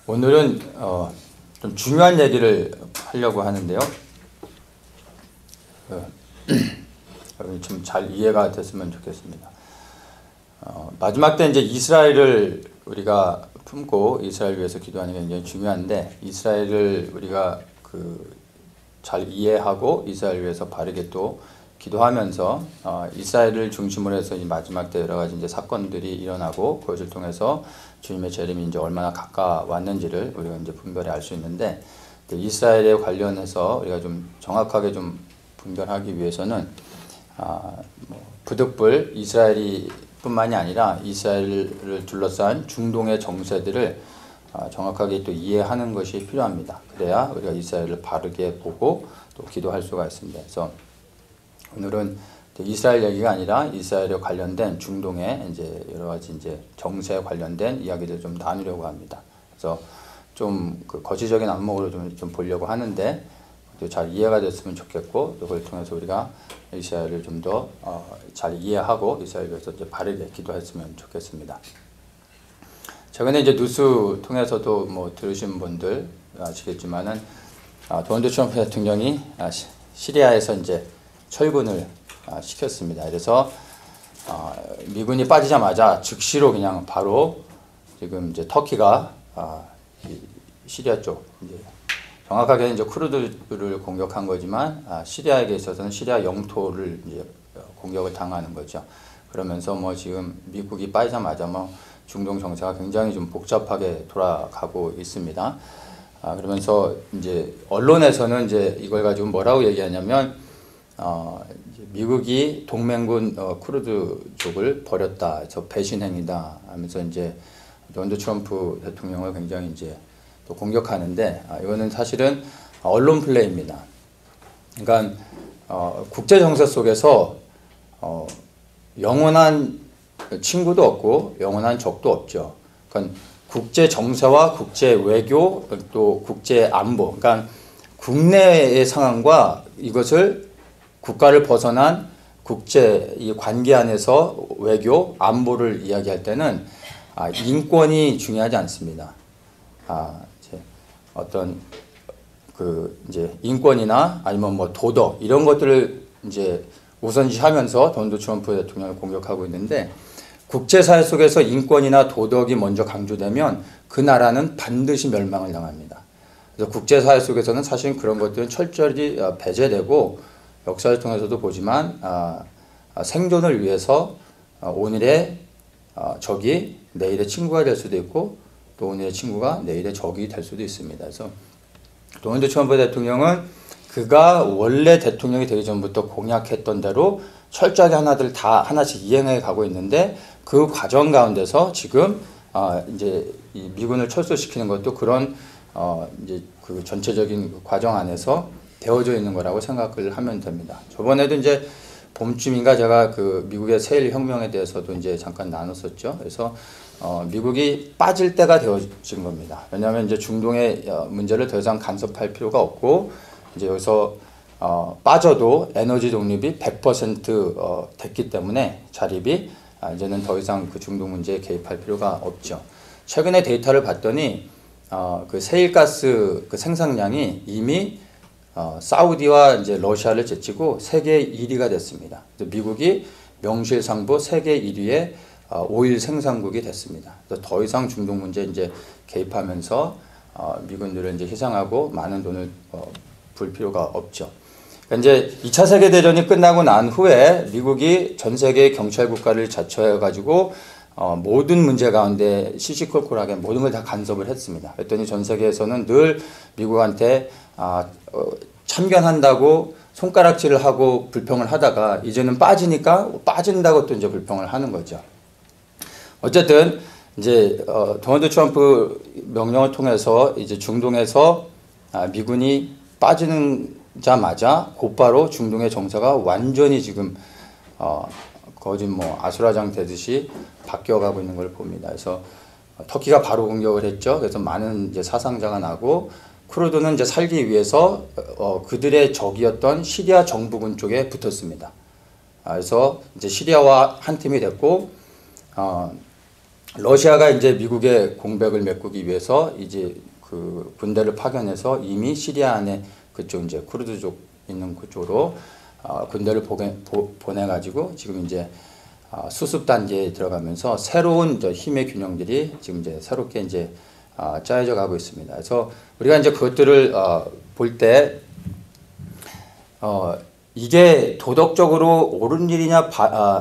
오늘은 좀 중요한 얘기를 하려고 하는데요. 여러분이 좀 잘 이해가 됐으면 좋겠습니다. 마지막 때 이제 이스라엘을 우리가 품고 이스라엘 위해서 기도하는 게 굉장히 중요한데, 이스라엘을 우리가 잘 이해하고 이스라엘 위해서 바르게 또 기도하면서 이스라엘을 중심으로 해서 이 마지막 때 여러 가지 이제 사건들이 일어나고 그것을 통해서 주님의 재림이 이제 얼마나 가까웠는지를 우리가 이제 분별해 알 수 있는데, 이스라엘에 관련해서 우리가 좀 정확하게 좀 분별하기 위해서는 부득불 이스라엘이 뿐만이 아니라 이스라엘을 둘러싼 중동의 정세들을 정확하게 또 이해하는 것이 필요합니다. 그래야 우리가 이스라엘을 바르게 보고 또 기도할 수가 있습니다. 그래서 오늘은 이스라엘 얘기가 아니라 이스라엘에 관련된 중동의 이제 여러 가지 이제 정세에 관련된 이야기를 좀 나누려고 합니다. 그래서 좀 거시적인 안목으로 좀 보려고 하는데, 잘 이해가 됐으면 좋겠고, 그걸 통해서 우리가 이스라엘을 좀 더 잘 이해하고 이스라엘을 위해서 이제 바르게 기도했으면 좋겠습니다. 최근에 이제 뉴스 통해서도 뭐 들으신 분들 아시겠지만은 도널드 트럼프 대통령이 시리아에서 이제 철군을 시켰습니다. 그래서 미군이 빠지자마자 즉시로 그냥 바로 지금 이제 터키가 시리아 쪽 이제 정확하게 이제 쿠르드를 공격한 거지만 시리아에게 있어서는 시리아 영토를 이제 공격을 당하는 거죠. 그러면서 뭐 지금 미국이 빠지자마자 뭐 중동 정세가 굉장히 좀 복잡하게 돌아가고 있습니다. 그러면서 이제 언론에서는 이제 이걸 가지고 뭐라고 얘기하냐면 미국이 동맹군 쿠르드 쪽을 버렸다, 저 배신행위다 하면서 이제 도널드 트럼프 대통령을 굉장히 이제 또 공격하는데, 이거는 사실은 언론 플레이입니다. 그러니까 국제 정세 속에서 영원한 친구도 없고 영원한 적도 없죠. 그러니까 국제 정세와 국제 외교 또 국제 안보, 그러니까 국내의 상황과 이것을 국가를 벗어난 국제 이 관계 안에서 외교 안보를 이야기할 때는 인권이 중요하지 않습니다. 이제 어떤 이제 인권이나 아니면 뭐 도덕 이런 것들을 이제 우선시하면서 도널드 트럼프 대통령을 공격하고 있는데, 국제사회 속에서 인권이나 도덕이 먼저 강조되면 그 나라는 반드시 멸망을 당합니다. 그래서 국제사회 속에서는 사실 그런 것들은 철저히 배제되고, 역사를 통해서도 보지만 생존을 위해서 오늘의 적이 내일의 친구가 될 수도 있고, 또 오늘의 친구가 내일의 적이 될 수도 있습니다. 그래서 도널드 트럼프 대통령은 그가 원래 대통령이 되기 전부터 공약했던 대로 철저하게 하나씩 이행해 가고 있는데, 그 과정 가운데서 지금 이제 이 미군을 철수시키는 것도 그런 이제 그 전체적인 과정 안에서 되어져 있는 거라고 생각을 하면 됩니다. 저번에도 이제 봄쯤인가 제가 미국의 세일 혁명에 대해서도 이제 잠깐 나눴었죠. 그래서 미국이 빠질 때가 되어진 겁니다. 왜냐하면 이제 중동의 문제를 더 이상 간섭할 필요가 없고, 이제 여기서 빠져도 에너지 독립이 100% 됐기 때문에 자립이 이제는 더 이상 그 중동 문제에 개입할 필요가 없죠. 최근에 데이터를 봤더니 그 세일가스 그 생산량이 이미 사우디와 이제 러시아를 제치고 세계 1위가 됐습니다. 미국이 명실상부 세계 1위의 오일 생산국이 됐습니다. 더 이상 중동 문제에 이제 개입하면서 미군들을 이제 희생하고 많은 돈을 불 필요가 없죠. 그러니까 이제 2차 세계대전이 끝나고 난 후에 미국이 전 세계 경찰 국가를 자처해가지고 모든 문제 가운데 시시콜콜하게 모든 걸 다 간섭을 했습니다. 그랬더니 전 세계에서는 늘 미국한테 참견한다고 손가락질을 하고 불평을 하다가 이제는 빠진다고 또 이제 불평을 하는 거죠. 어쨌든 이제 도널드 트럼프 명령을 통해서 이제 중동에서 미군이 빠지자마자 곧바로 중동의 정세가 완전히 지금 거의 뭐 아수라장 되듯이 바뀌어가고 있는 걸 봅니다. 그래서 터키가 바로 공격을 했죠. 그래서 많은 이제 사상자가 나고, 쿠르드는 이제 살기 위해서 그들의 적이었던 시리아 정부군 쪽에 붙었습니다. 그래서 이제 시리아와 한 팀이 됐고, 러시아가 이제 미국의 공백을 메꾸기 위해서 이제 그 군대를 파견해서 이미 시리아 안에 그쪽 이제 쿠르드족 있는 그쪽으로 군대를 보내가지고 지금 이제 수습 단계에 들어가면서 새로운 힘의 균형들이 지금 이제 새롭게 이제 짜여져 가고 있습니다. 그래서 우리가 이제 그것들을 볼 때 이게 도덕적으로 옳은 일이냐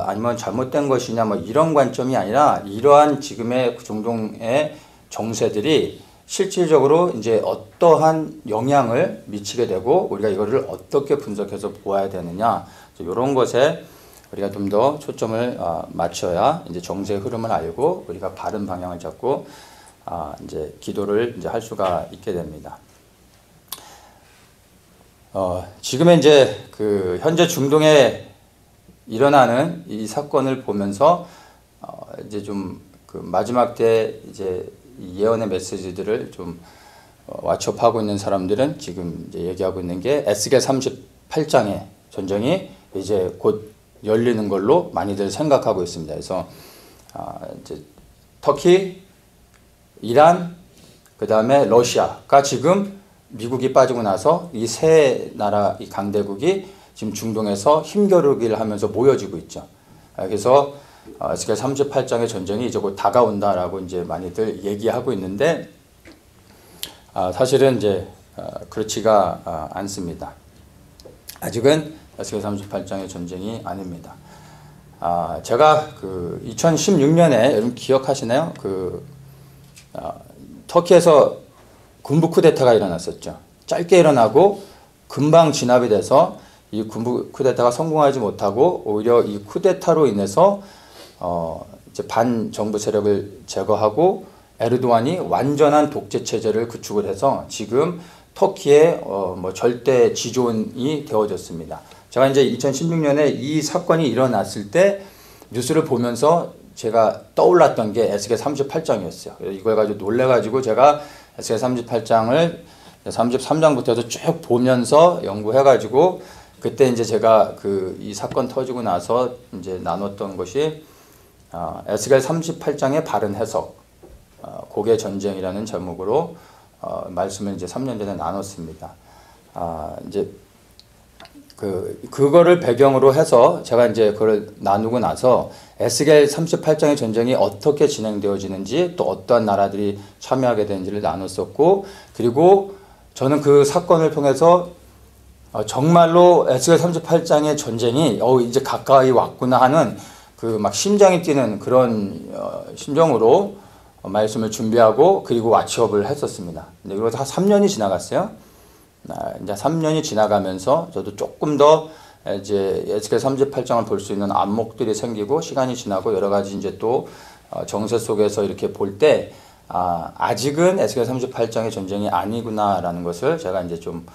아니면 잘못된 것이냐 뭐 이런 관점이 아니라 이러한 지금의 종종의 정세들이 실질적으로 이제 어떠한 영향을 미치게 되고 우리가 이거를 어떻게 분석해서 보아야 되느냐 이런 것에 우리가 좀 더 초점을 맞춰야 이제 정세의 흐름을 알고 우리가 바른 방향을 잡고 이제 기도를 이제 할 수가 있게 됩니다. 지금의 이제 그 현재 중동에 일어나는 이 사건을 보면서 이제 좀 그 마지막 때 이제 예언의 메시지들을 좀 왓츠업하고 있는 사람들은 지금 이제 얘기하고 있는 게 에스겔 38장의 전쟁이 이제 곧 열리는 걸로 많이들 생각하고 있습니다. 그래서 이제 터키, 이란, 그 다음에 러시아가 지금 미국이 빠지고 나서 이 세 나라 이 강대국이 지금 중동에서 힘겨루기를 하면서 모여지고 있죠. 그래서 에스겔 38장의 전쟁이 이제 곧 다가온다라고 이제 많이들 얘기하고 있는데 사실은 이제 그렇지가 않습니다. 아직은 에스겔 38장의 전쟁이 아닙니다. 제가 그 2016년에 여러분 기억하시나요? 그 터키에서 군부 쿠데타가 일어났었죠. 짧게 일어나고 금방 진압이 돼서 이 군부 쿠데타가 성공하지 못하고 오히려 이 쿠데타로 인해서 이제 반정부 세력을 제거하고 에르도안이 완전한 독재 체제를 구축을 해서 지금 터키의 뭐 절대 지존이 되어졌습니다. 제가 이제 2016년에 이 사건이 일어났을 때 뉴스를 보면서 제가 떠올랐던 게 에스겔 38장이었어요. 이걸 가지고 놀래가지고 제가 에스겔 38장을 33장부터 해서 쭉 보면서 연구해가지고 그때 이제 제가 그 이 사건 터지고 나서 이제 나눴던 것이 에스겔 38장의 바른 해석, 고개 전쟁이라는 제목으로 말씀을 이제 3년 전에 나눴습니다. 이제 그거를 배경으로 해서 제가 이제 그걸 나누고 나서 에스겔 38장의 전쟁이 어떻게 진행되어지는지 또 어떠한 나라들이 참여하게 되는지를 나눴었고 그리고 저는 그 사건을 통해서 정말로 에스겔 38장의 전쟁이 이제 가까이 왔구나 하는 그 막 심장이 뛰는 그런 심정으로 말씀을 준비하고 그리고 왓츠업을 했었습니다. 근데 그래서 한 3년이 지나갔어요. 이제 3년이 지나가면서 저도 조금 더 이제 에스겔 38장을 볼 수 있는 안목들이 생기고 시간이 지나고 여러 가지 이제 또 정세 속에서 이렇게 볼 때 아직은 에스겔 38장의 전쟁이 아니구나라는 것을 제가 이제 좀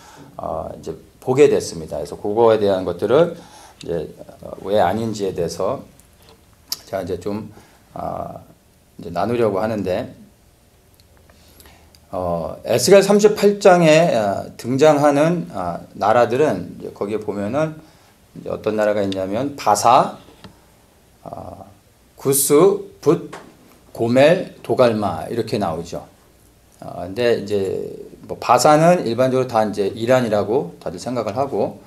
이제 보게 됐습니다. 그래서 그거에 대한 것들을 이제 왜 아닌지에 대해서 제가 이제 좀 이제 나누려고 하는데 에스겔 38장에 등장하는 나라들은 이제 거기에 보면은 이제 어떤 나라가 있냐면 바사, 구스, 붓, 고멜, 도갈마 이렇게 나오죠. 근데 이제 뭐 바사는 일반적으로 다 이제 이란이라고 다들 생각을 하고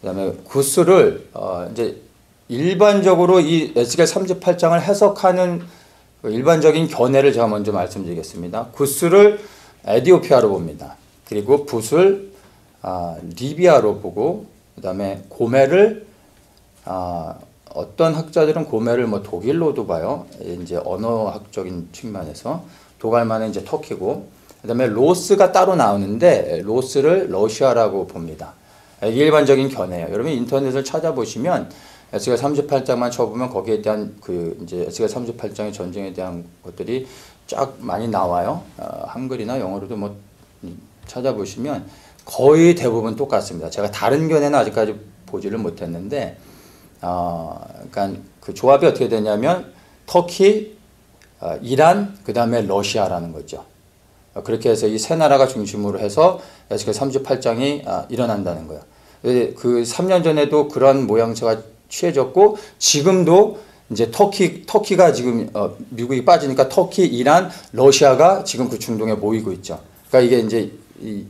그다음에 구스를 이제 일반적으로 이 에스겔 38장을 해석하는 일반적인 견해를 제가 먼저 말씀드리겠습니다. 구스를 에티오피아로 봅니다. 그리고 붓을 리비아로 보고 그다음에 고멜을 어떤 학자들은 고멜을 뭐 독일로도 봐요. 이제 언어학적인 측면에서 도갈마는 이제 터키고 그다음에 로스가 따로 나오는데 로스를 러시아라고 봅니다. 이게 일반적인 견해예요. 여러분 인터넷을 찾아보시면 에스겔 38장만 쳐보면 거기에 대한 그 이제 에스겔 38장의 전쟁에 대한 것들이 쫙 많이 나와요. 한글이나 영어로도 뭐 찾아보시면 거의 대부분 똑같습니다. 제가 다른 견해는 아직까지 보지를 못했는데, 그러니까 그 조합이 어떻게 되냐면 터키, 이란, 그 다음에 러시아라는 거죠. 그렇게 해서 이 세 나라가 중심으로 해서 에스겔 38장이 일어난다는 거예요. 그 3년 전에도 그런 모양새가 취해졌고 지금도 이제 터키가 지금 미국이 빠지니까 터키, 이란, 러시아가 지금 그 중동에 모이고 있죠. 그러니까 이게 이제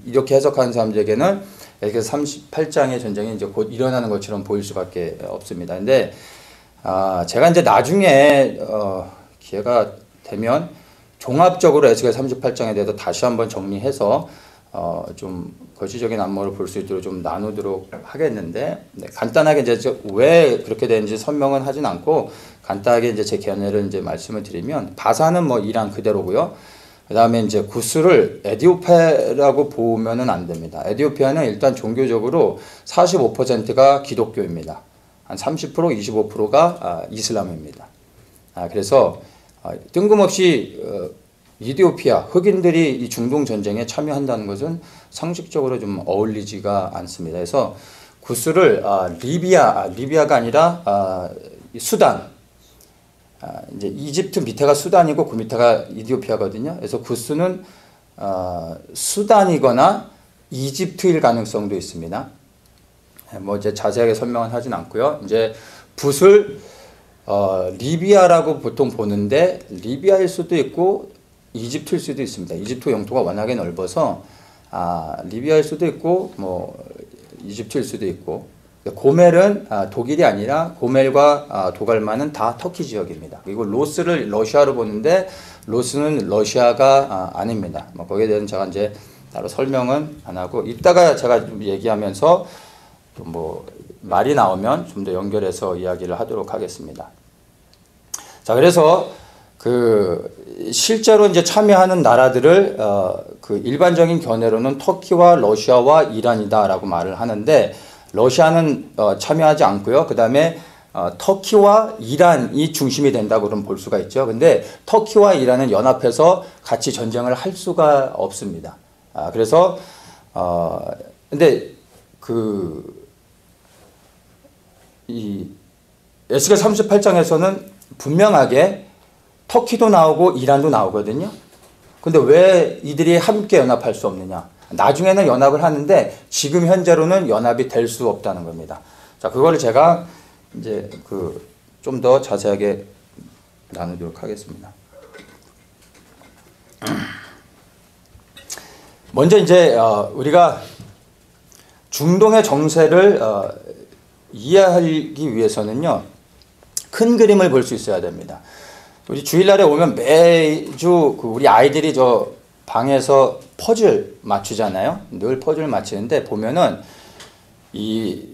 이렇게 해석하는 사람들에게는 그래서 38장의 전쟁이 이제 곧 일어나는 것처럼 보일 수밖에 없습니다. 근데 제가 이제 나중에 기회가 되면 종합적으로 에스겔 38장에 대해서 다시 한번 정리해서 좀 거시적인 안목을 볼 수 있도록 좀 나누도록 하겠는데, 네, 간단하게 이제 왜 그렇게 되는지 설명은 하진 않고 간단하게 이제 제 견해를 이제 말씀을 드리면, 바사는 뭐 이란 그대로고요. 그 다음에 이제 구스를 에디오피아라고 보면은 안 됩니다. 에디오피아는 일단 종교적으로 45%가 기독교입니다. 한 30%, 25%가 이슬람입니다. 그래서 뜬금없이 이디오피아 흑인들이 이 중동 전쟁에 참여한다는 것은 상식적으로 좀 어울리지가 않습니다. 그래서 구스를 리비아가 아니라 수단, 이제 이집트 밑에가 수단이고 그 밑에가 이디오피아거든요. 그래서 구스는 수단이거나 이집트일 가능성도 있습니다. 뭐 이제 자세하게 설명은 하진 않고요. 이제 붓을 리비아라고 보통 보는데 리비아일 수도 있고 이집트일 수도 있습니다. 이집트 영토가 워낙에 넓어서 리비아일 수도 있고 뭐 이집트일 수도 있고, 고멜은 독일이 아니라 고멜과 도갈마는 다 터키 지역입니다. 그리고 로스를 러시아로 보는데 로스는 러시아가 아닙니다. 뭐 거기에 대해서는 제가 이제 따로 설명은 안 하고 이따가 제가 좀 얘기하면서 뭐 말이 나오면 좀 더 연결해서 이야기를 하도록 하겠습니다. 자, 그래서 실제로 이제 참여하는 나라들을 그 일반적인 견해로는 터키와 러시아와 이란이다라고 말을 하는데, 러시아는 참여하지 않고요. 그 다음에 터키와 이란이 중심이 된다고 그럼 볼 수가 있죠. 근데 터키와 이란은 연합해서 같이 전쟁을 할 수가 없습니다. 그래서 근데 이 에스겔 38장에서는 분명하게 터키도 나오고 이란도 나오거든요. 근데 왜 이들이 함께 연합할 수 없느냐? 나중에는 연합을 하는데 지금 현재로는 연합이 될 수 없다는 겁니다. 자, 그거를 제가 이제 좀 더 자세하게 나누도록 하겠습니다. 먼저 이제 우리가 중동의 정세를 이해하기 위해서는요, 큰 그림을 볼 수 있어야 됩니다. 우리 주일날에 오면 매주 우리 아이들이 저 방에서 퍼즐 맞추잖아요. 늘 퍼즐 맞추는데 보면은 이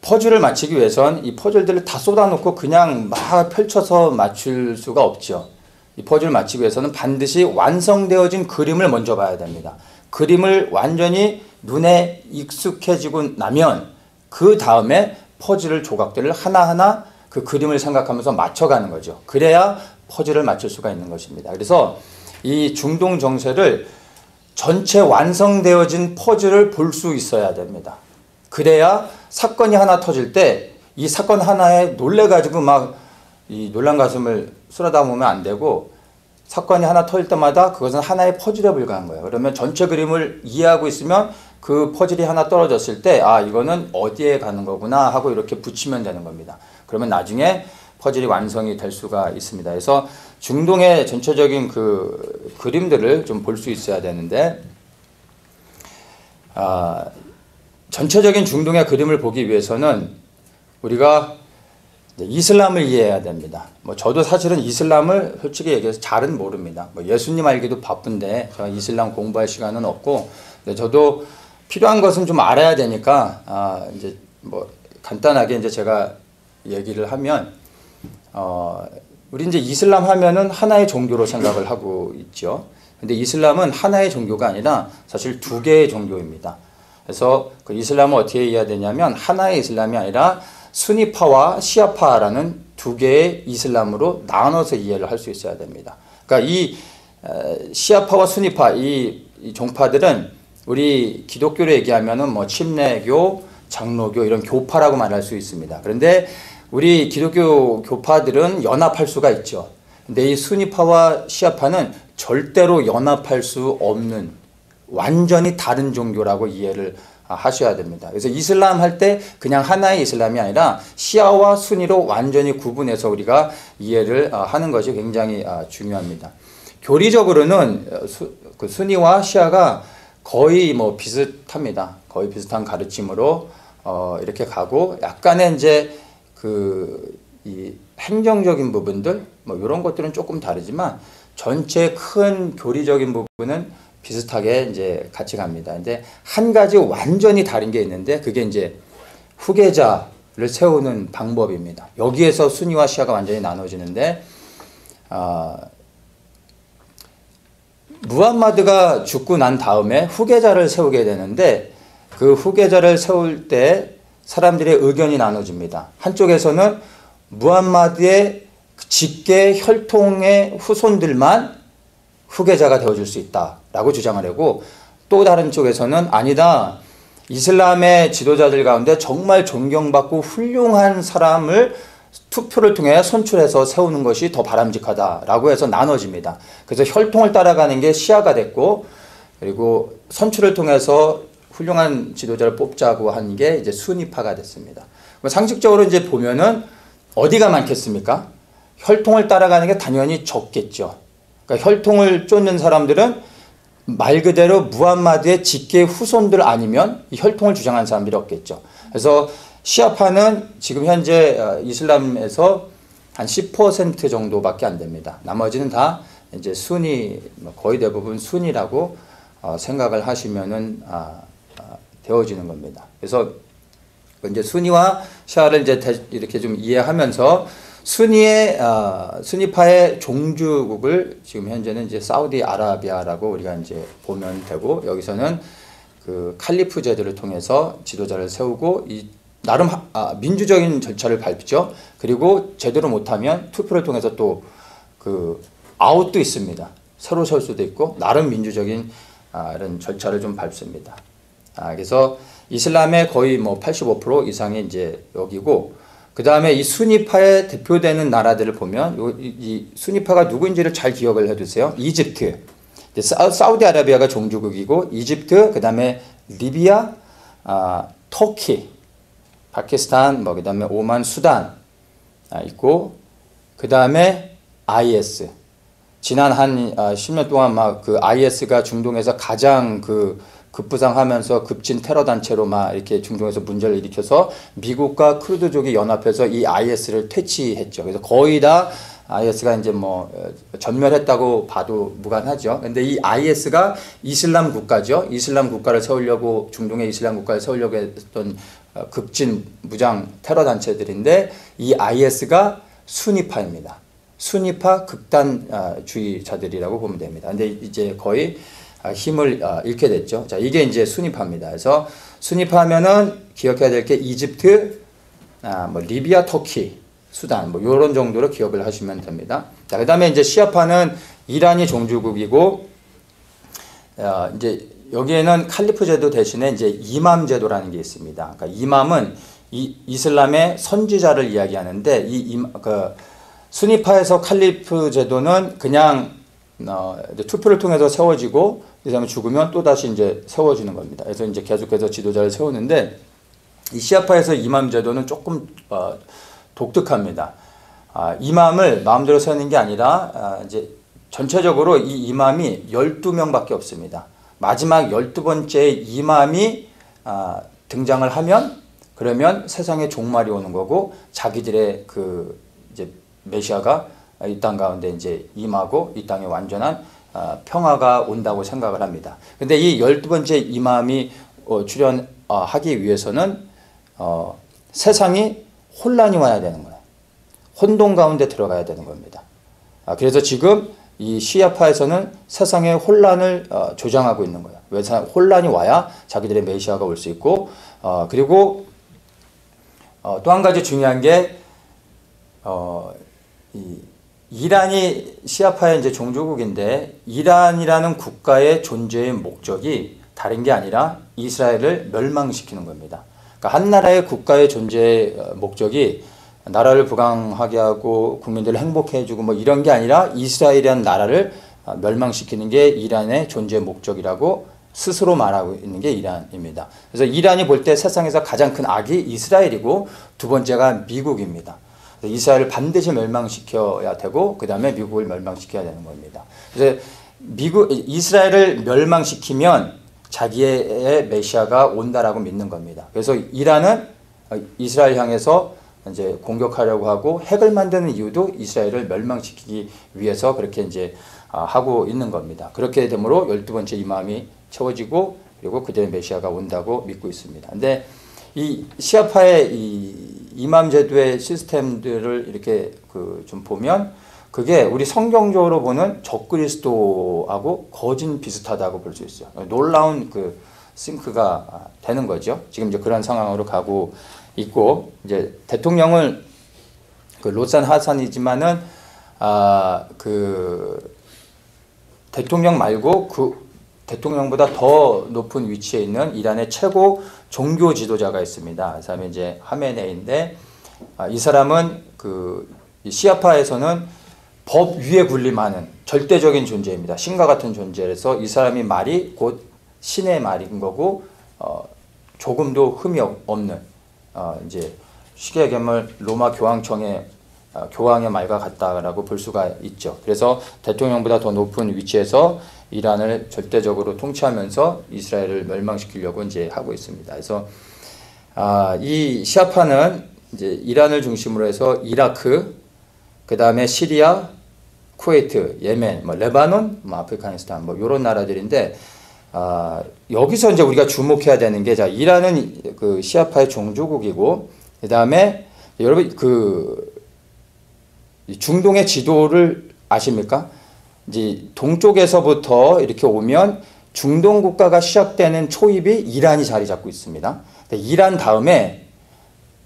퍼즐을 맞추기 위해선 이 퍼즐들을 다 쏟아놓고 그냥 막 펼쳐서 맞출 수가 없죠. 이 퍼즐을 맞추기 위해서는 반드시 완성되어진 그림을 먼저 봐야 됩니다. 그림을 완전히 눈에 익숙해지고 나면 그 다음에 퍼즐 조각들을 하나하나 그 그림을 생각하면서 맞춰가는 거죠. 그래야 퍼즐을 맞출 수가 있는 것입니다. 그래서 이 중동 정세를 전체 완성되어진 퍼즐을 볼 수 있어야 됩니다. 그래야 사건이 하나 터질 때 이 사건 하나에 놀래가지고 막 이 놀란 가슴을 쏟아담으면 안 되고, 사건이 하나 터질 때마다 그것은 하나의 퍼즐에 불과한 거예요. 그러면 전체 그림을 이해하고 있으면 그 퍼즐이 하나 떨어졌을 때 이거는 어디에 가는 거구나 하고 이렇게 붙이면 되는 겁니다. 그러면 나중에 퍼즐이 완성이 될 수가 있습니다. 그래서 중동의 전체적인 그 그림들을 좀 볼 수 있어야 되는데, 전체적인 중동의 그림을 보기 위해서는 우리가 이슬람을 이해해야 됩니다. 뭐 저도 사실은 이슬람을 솔직히 얘기해서 잘은 모릅니다. 뭐 예수님 알기도 바쁜데 제가 이슬람 공부할 시간은 없고, 근데 저도 필요한 것은 좀 알아야 되니까 이제 뭐 간단하게 이제 제가 얘기를 하면, 우리 이제 이슬람 하면은 하나의 종교로 생각을 하고 있죠. 근데 이슬람은 하나의 종교가 아니라 사실 두 개의 종교입니다. 그래서 그 이슬람을 어떻게 이해해야 되냐면, 하나의 이슬람이 아니라 수니파와 시아파라는 두 개의 이슬람으로 나눠서 이해를 할 수 있어야 됩니다. 그러니까 이 시아파와 수니파 이 종파들은 우리 기독교로 얘기하면은 뭐 침례교, 장로교 이런 교파라고 말할 수 있습니다. 그런데 우리 기독교 교파들은 연합할 수가 있죠. 근데 이 수니파와 시아파는 절대로 연합할 수 없는 완전히 다른 종교라고 이해를 하셔야 됩니다. 그래서 이슬람 할 때 그냥 하나의 이슬람이 아니라 시아와 수니로 완전히 구분해서 우리가 이해를 하는 것이 굉장히 중요합니다. 교리적으로는 그 수니와 시아가 거의 뭐 비슷합니다. 거의 비슷한 가르침으로 이렇게 가고 약간의 이제 이 행정적인 부분들 뭐 이런 것들은 조금 다르지만 전체 큰 교리적인 부분은 비슷하게 이제 같이 갑니다. 근데 한 가지 완전히 다른 게 있는데 그게 이제 후계자를 세우는 방법입니다. 여기에서 수니와 시아가 완전히 나눠지는데 무함마드가 죽고 난 다음에 후계자를 세우게 되는데 그 후계자를 세울 때 사람들의 의견이 나눠집니다. 한쪽에서는 무함마드의 직계 혈통의 후손들만 후계자가 되어줄 수 있다라고 주장을 하고 또 다른 쪽에서는 아니다. 이슬람의 지도자들 가운데 정말 존경받고 훌륭한 사람을 투표를 통해 선출해서 세우는 것이 더 바람직하다라고 해서 나눠집니다. 그래서 혈통을 따라가는 게 시아가 됐고 그리고 선출을 통해서 훌륭한 지도자를 뽑자고 한 게 이제 수니파가 됐습니다. 상식적으로 이제 보면은 어디가 많겠습니까? 혈통을 따라가는 게 당연히 적겠죠. 그러니까 혈통을 쫓는 사람들은 말 그대로 무함마드의 직계 후손들 아니면 이 혈통을 주장하는 사람들이 없겠죠. 그래서 시아파는 지금 현재 이슬람에서 한 10% 정도밖에 안 됩니다. 나머지는 다 이제 수니, 거의 대부분 수니라고 생각을 하시면은 되어지는 겁니다. 그래서 이제 수니와 시아를 이제 이렇게 좀 이해하면서 수니파의 종주국을 지금 현재는 이제 사우디아라비아라고 우리가 이제 보면 되고 여기서는 그 칼리프 제도를 통해서 지도자를 세우고 나름 민주적인 절차를 밟죠. 그리고 제대로 못하면 투표를 통해서 또 그 아웃도 있습니다. 새로 설 수도 있고 나름 민주적인 이런 절차를 좀 밟습니다. 그래서 이슬람의 거의 뭐 85% 이상이 이제 여기고 그 다음에 이 수니파에 대표되는 나라들을 보면 이 수니파가 누구인지를 잘 기억을 해두세요. 이집트, 사우디아라비아가 종주국이고 이집트, 그 다음에 리비아, 터키, 파키스탄, 뭐 그 다음에 오만, 수단 있고 그 다음에 IS. 지난 한 10년 동안 막 그 IS가 중동에서 가장 급부상하면서 급진 테러 단체로 막 이렇게 중동에서 문제를 일으켜서 미국과 크루드족이 연합해서 이 IS를 퇴치했죠. 그래서 거의 다 IS가 이제 뭐 전멸했다고 봐도 무관하죠. 근데 이 IS가 이슬람 국가죠. 이슬람 국가를 세우려고 중동의 이슬람 국가를 세우려고 했던 급진 무장 테러 단체들인데 이 IS가 수니파입니다. 수니파 극단주의자들이라고 보면 됩니다. 근데 이제 거의 힘을 잃게 됐죠. 자, 이게 이제 수니파입니다. 그래서 수니파 하면은 기억해야 될 게 이집트, 뭐 리비아, 터키, 수단, 뭐 이런 정도로 기억을 하시면 됩니다. 자, 그 다음에 이제 시아파는 이란이 종주국이고, 이제 여기에는 칼리프 제도 대신에 이제 이맘 제도라는 게 있습니다. 그러니까 이맘은 이슬람의 선지자를 이야기하는데 수니파에서 칼리프 제도는 그냥 투표를 통해서 세워지고 이 사람이 죽으면 또 다시 이제 세워지는 겁니다. 그래서 이제 계속해서 지도자를 세우는데 이 시아파에서 이맘 제도는 조금 독특합니다. 이맘을 마음대로 세우는 게 아니라 이제 전체적으로 이 이맘이 12명밖에 없습니다. 마지막 12번째 이맘이 등장을 하면 그러면 세상에 종말이 오는 거고 자기들의 그 이제 메시아가 이 땅 가운데 이제 임하고 이 땅에 완전한 평화가 온다고 생각을 합니다. 근데 이 12번째 이맘이 출현하기 위해서는 세상이 혼란이 와야 되는 거예요. 혼돈 가운데 들어가야 되는 겁니다. 그래서 지금 이 시아파에서는 세상의 혼란을 조장하고 있는 거예요. 왜 혼란이 와야 자기들의 메시아가 올 수 있고 그리고 또 한 가지 중요한 게 이란이 시아파의 이제 종주국인데 이란이라는 국가의 존재의 목적이 다른 게 아니라 이스라엘을 멸망시키는 겁니다. 그러니까 한 나라의 국가의 존재의 목적이 나라를 부강하게 하고 국민들을 행복해 해주고 뭐 이런 게 아니라 이스라엘이라는 나라를 멸망시키는 게 이란의 존재의 목적이라고 스스로 말하고 있는 게 이란입니다. 그래서 이란이 볼 때 세상에서 가장 큰 악이 이스라엘이고 두 번째가 미국입니다. 이스라엘을 반드시 멸망시켜야 되고 그 다음에 미국을 멸망시켜야 되는 겁니다. 그래서 이스라엘을 멸망시키면 자기의 메시아가 온다라고 믿는 겁니다. 그래서 이란은 이스라엘 향해서 이제 공격하려고 하고 핵을 만드는 이유도 이스라엘을 멸망시키기 위해서 그렇게 이제 하고 있는 겁니다. 그렇게 되므로 12번째 이맘이 채워지고 그리고 그때 메시아가 온다고 믿고 있습니다. 근데 이 시아파의 이 이맘 제도의 시스템들을 이렇게 좀 보면 그게 우리 성경적으로 보는 적그리스도하고 거진 비슷하다고 볼 수 있어요. 놀라운 싱크가 되는 거죠. 지금 이제 그런 상황으로 가고 있고, 이제 대통령을 로산 하산이지만은 대통령 말고 대통령보다 더 높은 위치에 있는 이란의 최고 종교 지도자가 있습니다. 그 사람이 이제 하메네이인데, 이 사람은 시아파에서는 법 위에 군림하는 절대적인 존재입니다. 신과 같은 존재라서 이 사람이 말이 곧 신의 말인 거고, 조금도 흠이 없는, 이제 쉽게 얘기하면 로마 교황청의 교황의 말과 같다라고 볼 수가 있죠. 그래서 대통령보다 더 높은 위치에서 이란을 절대적으로 통치하면서 이스라엘을 멸망시키려고 이제 하고 있습니다. 그래서 이 시아파는 이제 이란을 중심으로 해서 이라크, 그 다음에 시리아, 쿠웨이트, 예멘, 레바논, 아프가니스탄 이런 나라들인데, 여기서 이제 우리가 주목해야 되는 게, 자, 이란은 시아파의 종주국이고, 그 다음에 여러분 중동의 지도를 아십니까? 이제 동쪽에서부터 이렇게 오면 중동 국가가 시작되는 초입이 이란이 자리 잡고 있습니다. 이란 다음에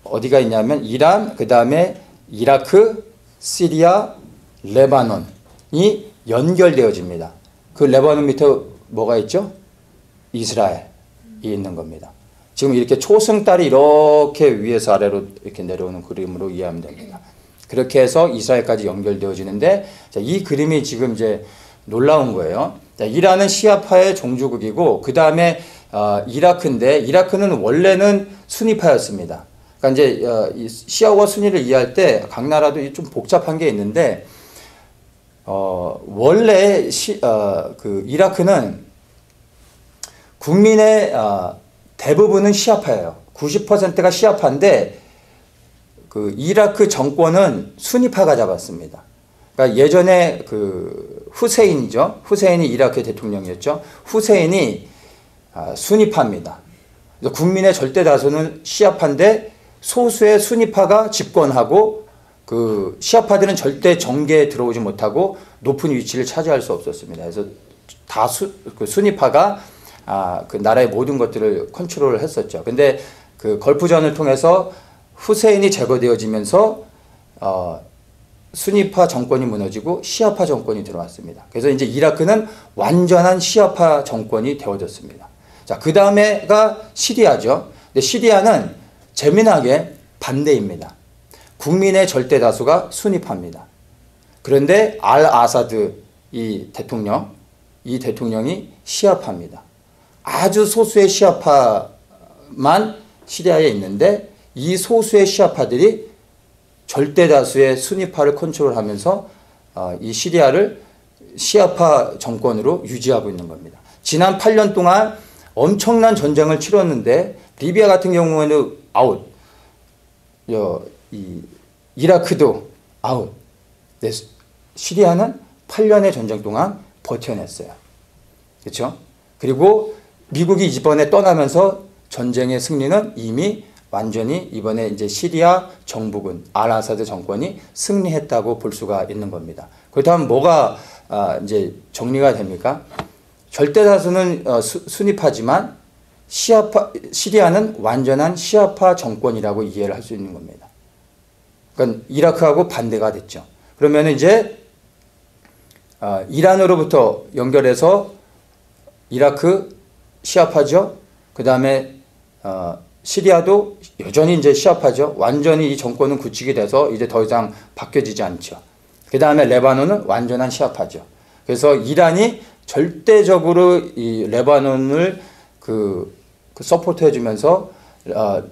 어디가 있냐면 이란, 그 다음에 이라크, 시리아, 레바논이 연결되어집니다. 그 레바논 밑에 뭐가 있죠? 이스라엘이 있는 겁니다. 지금 이렇게 초승달이 이렇게 위에서 아래로 이렇게 내려오는 그림으로 이해하면 됩니다. 그렇게 해서 이스라엘까지 연결되어지는데, 자, 이 그림이 지금 이제 놀라운 거예요. 자, 이란은 시아파의 종주국이고, 그 다음에 이라크인데, 이라크는 원래는 수니파였습니다. 그러니까 이제 시아와 수니를 이해할 때 각 나라도 좀 복잡한 게 있는데, 원래 이라크는 국민의 대부분은 시아파예요. 90%가 시아파인데, 이라크 정권은 수니파가 잡았습니다. 그러니까 예전에 후세인이죠. 후세인이 이라크의 대통령이었죠. 후세인이 수니파입니다. 그래서 국민의 절대 다수는 시아파인데 소수의 수니파가 집권하고 시아파들은 절대 정계에 들어오지 못하고 높은 위치를 차지할 수 없었습니다. 그래서 수니파가 그 나라의 모든 것들을 컨트롤을 했었죠. 근데 걸프전을 통해서 후세인이 제거되어지면서 수니파 정권이 무너지고 시아파 정권이 들어왔습니다. 그래서 이제 이라크는 완전한 시아파 정권이 되어졌습니다. 자, 그 다음에가 시리아죠. 근데 시리아는 재미나게 반대입니다. 국민의 절대 다수가 수니파입니다. 그런데 알 아사드 이 대통령이 시아파입니다. 아주 소수의 시아파만 시리아에 있는데, 이 소수의 시아파들이 절대 다수의 수니파를 컨트롤하면서 이 시리아를 시아파 정권으로 유지하고 있는 겁니다. 지난 8년 동안 엄청난 전쟁을 치렀는데, 리비아 같은 경우에는 아웃, 이라크도 아웃. 네, 시리아는 8년의 전쟁 동안 버텨냈어요. 그렇죠? 그리고 미국이 이번에 떠나면서 전쟁의 승리는 이미 완전히 이번에 이제 시리아 정부군 알-아사드 정권이 승리했다고 볼 수가 있는 겁니다. 그렇다면 뭐가 이제 정리가 됩니까? 절대 다수는 수니파지만 시리아는 완전한 시아파 정권이라고 이해를 할 수 있는 겁니다. 그러니까 이라크하고 반대가 됐죠. 그러면 이제 이란으로부터 연결해서 이라크 시아파죠. 그 다음에 시리아도 여전히 이제 시아파죠. 완전히 이 정권은 굳히게 돼서 이제 더 이상 바뀌어지지 않죠. 그 다음에 레바논은 완전한 시아파죠. 그래서 이란이 절대적으로 이 레바논을 서포트 해주면서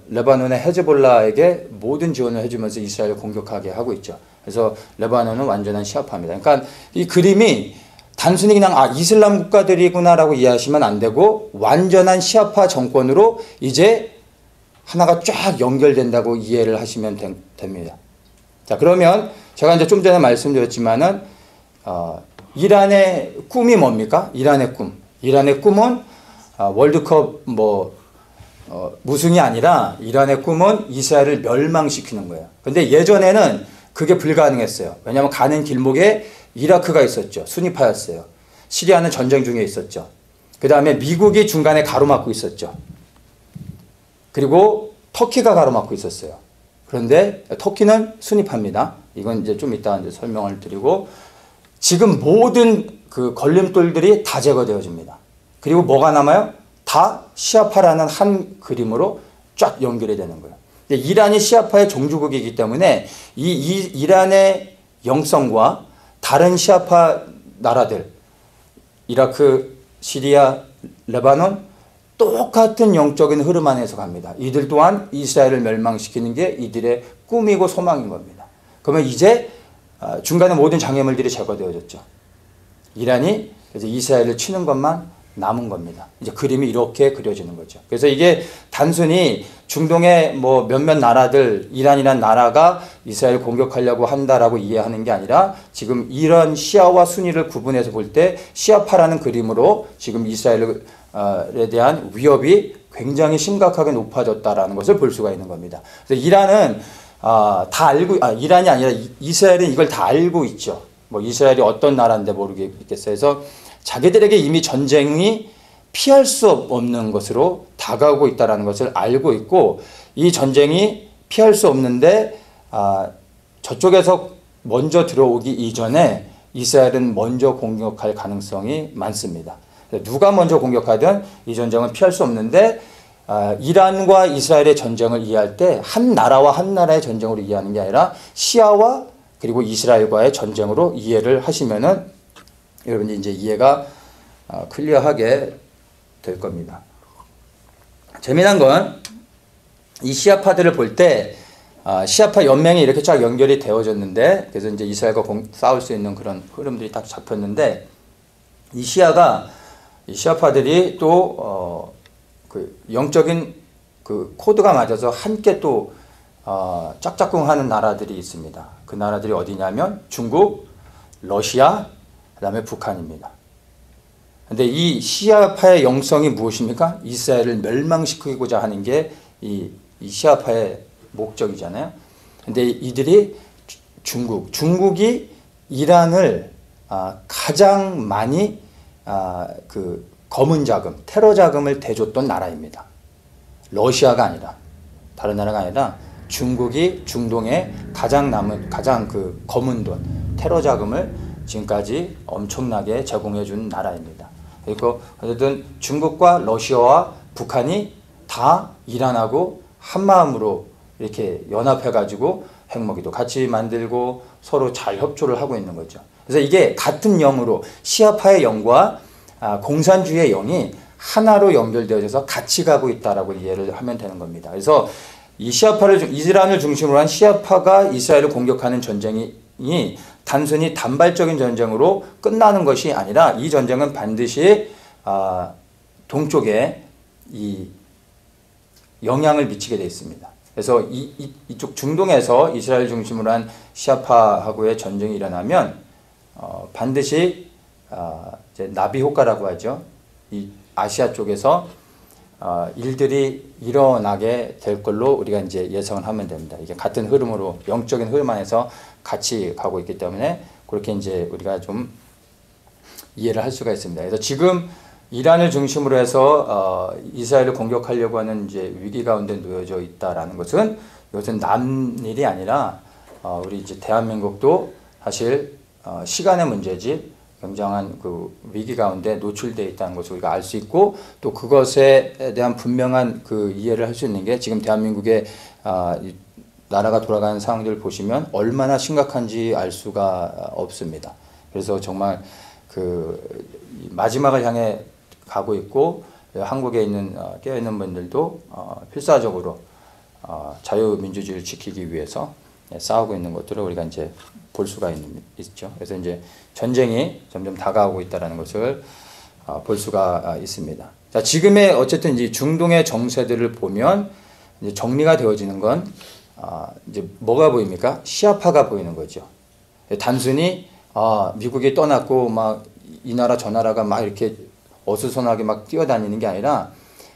레바논의 헤즈볼라에게 모든 지원을 해주면서 이스라엘을 공격하게 하고 있죠. 그래서 레바논은 완전한 시아파입니다. 그러니까 이 그림이 단순히 그냥 이슬람 국가들이구나라고 이해하시면 안 되고 완전한 시아파 정권으로 이제 하나가 쫙 연결된다고 이해를 하시면 됩니다. 자, 그러면 제가 이제 좀 전에 말씀드렸지만은 이란의 꿈이 뭡니까? 이란의 꿈. 이란의 꿈은 월드컵 우승이 아니라 이란의 꿈은 이스라엘을 멸망시키는 거예요. 근데 예전에는 그게 불가능했어요. 왜냐하면 가는 길목에 이라크가 있었죠. 순위파였어요. 시리아는 전쟁 중에 있었죠. 그 다음에 미국이 중간에 가로막고 있었죠. 그리고 터키가 가로막고 있었어요. 그런데 터키는 순위파입니다. 이건 이제 좀 이따 이제 설명을 드리고, 지금 모든 그 걸림돌들이 다 제거되어집니다. 그리고 뭐가 남아요? 다 시아파라는 한 그림으로 쫙 연결이 되는 거예요. 이란이 시아파의 종주국이기 때문에 이란의 영성과 다른 시아파 나라들, 이라크, 시리아, 레바논, 똑같은 영적인 흐름 안에서 갑니다. 이들 또한 이스라엘을 멸망시키는 게 이들의 꿈이고 소망인 겁니다. 그러면 이제 중간에 모든 장애물들이 제거되어졌죠. 이란이 그래서 이스라엘을 치는 것만 남은 겁니다. 이제 그림이 이렇게 그려지는 거죠. 그래서 이게 단순히 중동의 몇몇 나라들, 이란이라는 나라가 이스라엘 공격하려고 한다라고 이해하는 게 아니라 지금 이런 시아와 순위를 구분해서 볼 때 시아파라는 그림으로 지금 이스라엘에 대한 위협이 굉장히 심각하게 높아졌다라는 것을 볼 수가 있는 겁니다. 그래서 이란은 이란이 아니라 이스라엘은 이걸 다 알고 있죠. 이스라엘이 어떤 나라인데 모르겠어요. 그래서 자기들에게 이미 전쟁이 피할 수 없는 것으로 다가오고 있다는 것을 알고 있고, 이 전쟁이 피할 수 없는데 저쪽에서 먼저 들어오기 이전에 이스라엘은 먼저 공격할 가능성이 많습니다. 누가 먼저 공격하든 이 전쟁은 피할 수 없는데, 이란과 이스라엘의 전쟁을 이해할 때 한 나라와 한 나라의 전쟁으로 이해하는 게 아니라 시아와 그리고 이스라엘과의 전쟁으로 이해를 하시면은 여러분이 이제 이해가 클리어하게 될 겁니다. 재미난 건 이 시아파들을 볼 때 시아파 연맹이 이렇게 쫙 연결이 되어졌는데, 그래서 이제 이스라엘과 싸울 수 있는 그런 흐름들이 딱 잡혔는데, 이 시아파들이 또 그 영적인 그 코드가 맞아서 함께 또 짝짝꿍하는 나라들이 있습니다. 그 나라들이 어디냐면 중국, 러시아, 그 다음에 북한입니다. 근데 이 시아파의 영성이 무엇입니까? 이스라엘을 멸망시키고자 하는 게 이 시아파의 목적이잖아요. 근데 이들이 중국이 이란을 가장 많이 그 검은 자금, 테러 자금을 대줬던 나라입니다. 러시아가 아니라, 다른 나라가 아니라 중국이 중동에 가장 그 검은 돈, 테러 자금을 지금까지 엄청나게 제공해 준 나라입니다. 그리고 어쨌든 중국과 러시아와 북한이 다 이란하고 한마음으로 이렇게 연합해가지고 핵무기도 같이 만들고 서로 잘 협조를 하고 있는 거죠. 그래서 이게 같은 영으로 시아파의 영과 공산주의의 영이 하나로 연결되어져서 같이 가고 있다라고 이해를 하면 되는 겁니다. 그래서 이 이란을 중심으로 한 시아파가 이스라엘을 공격하는 전쟁이 단순히 단발적인 전쟁으로 끝나는 것이 아니라 이 전쟁은 반드시 동쪽에 이 영향을 미치게 되어 있습니다. 그래서 이쪽 중동에서 이스라엘 중심으로 한 시아파하고의 전쟁이 일어나면 반드시 이제 나비 효과라고 하죠. 이 아시아 쪽에서 일들이 일어나게 될 걸로 우리가 이제 예상을 하면 됩니다. 이게 같은 흐름으로 영적인 흐름 안에서 같이 가고 있기 때문에 그렇게 이제 우리가 좀 이해를 할 수가 있습니다. 그래서 지금 이란을 중심으로 해서 이스라엘을 공격하려고 하는 이제 위기 가운데 놓여져 있다라는 것은 이것은 남일이 아니라 우리 이제 대한민국도 사실 시간의 문제지 굉장한 그 위기 가운데 노출되어 있다는 것을 우리가 알 수 있고, 또 그것에 대한 분명한 그 이해를 할 수 있는 게 지금 대한민국의 나라가 돌아가는 상황들을 보시면 얼마나 심각한지 알 수가 없습니다. 그래서 정말 그 마지막을 향해 가고 있고 한국에 있는 깨어있는 분들도 필사적으로 자유민주주의를 지키기 위해서 싸우고 있는 것들을 우리가 이제 볼 수가 있죠. 그래서 이제 전쟁이 점점 다가오고 있다는 것을 볼 수가 있습니다. 자, 지금의 어쨌든 이 중동의 정세들을 보면 이제 정리가 되어지는 건 이제 뭐가 보입니까? 시아파가 보이는 거죠. 단순히 미국이 떠났고 막 이 나라 저 나라가 막 이렇게 어수선하게 막 뛰어다니는 게 아니라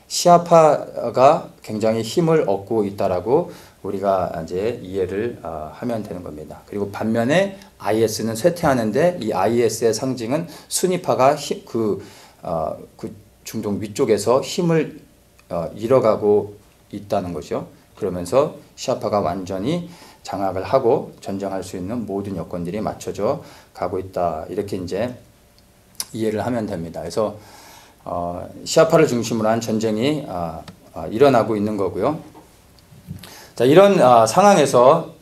시아파가 굉장히 힘을 얻고 있다라고 우리가 이제 이해를 하면 되는 겁니다. 그리고 반면에 IS는 쇠퇴하는데 이 IS의 상징은 순위파가 그 중동 위쪽에서 힘을 잃어가고 있다는 거죠. 그러면서 시아파가 완전히 장악을 하고 전쟁할 수 있는 모든 여건들이 맞춰져 가고 있다. 이렇게 이제 이해를 하면 됩니다. 그래서 시아파를 중심으로 한 전쟁이 일어나고 있는 거고요. 자, 이런 상황에서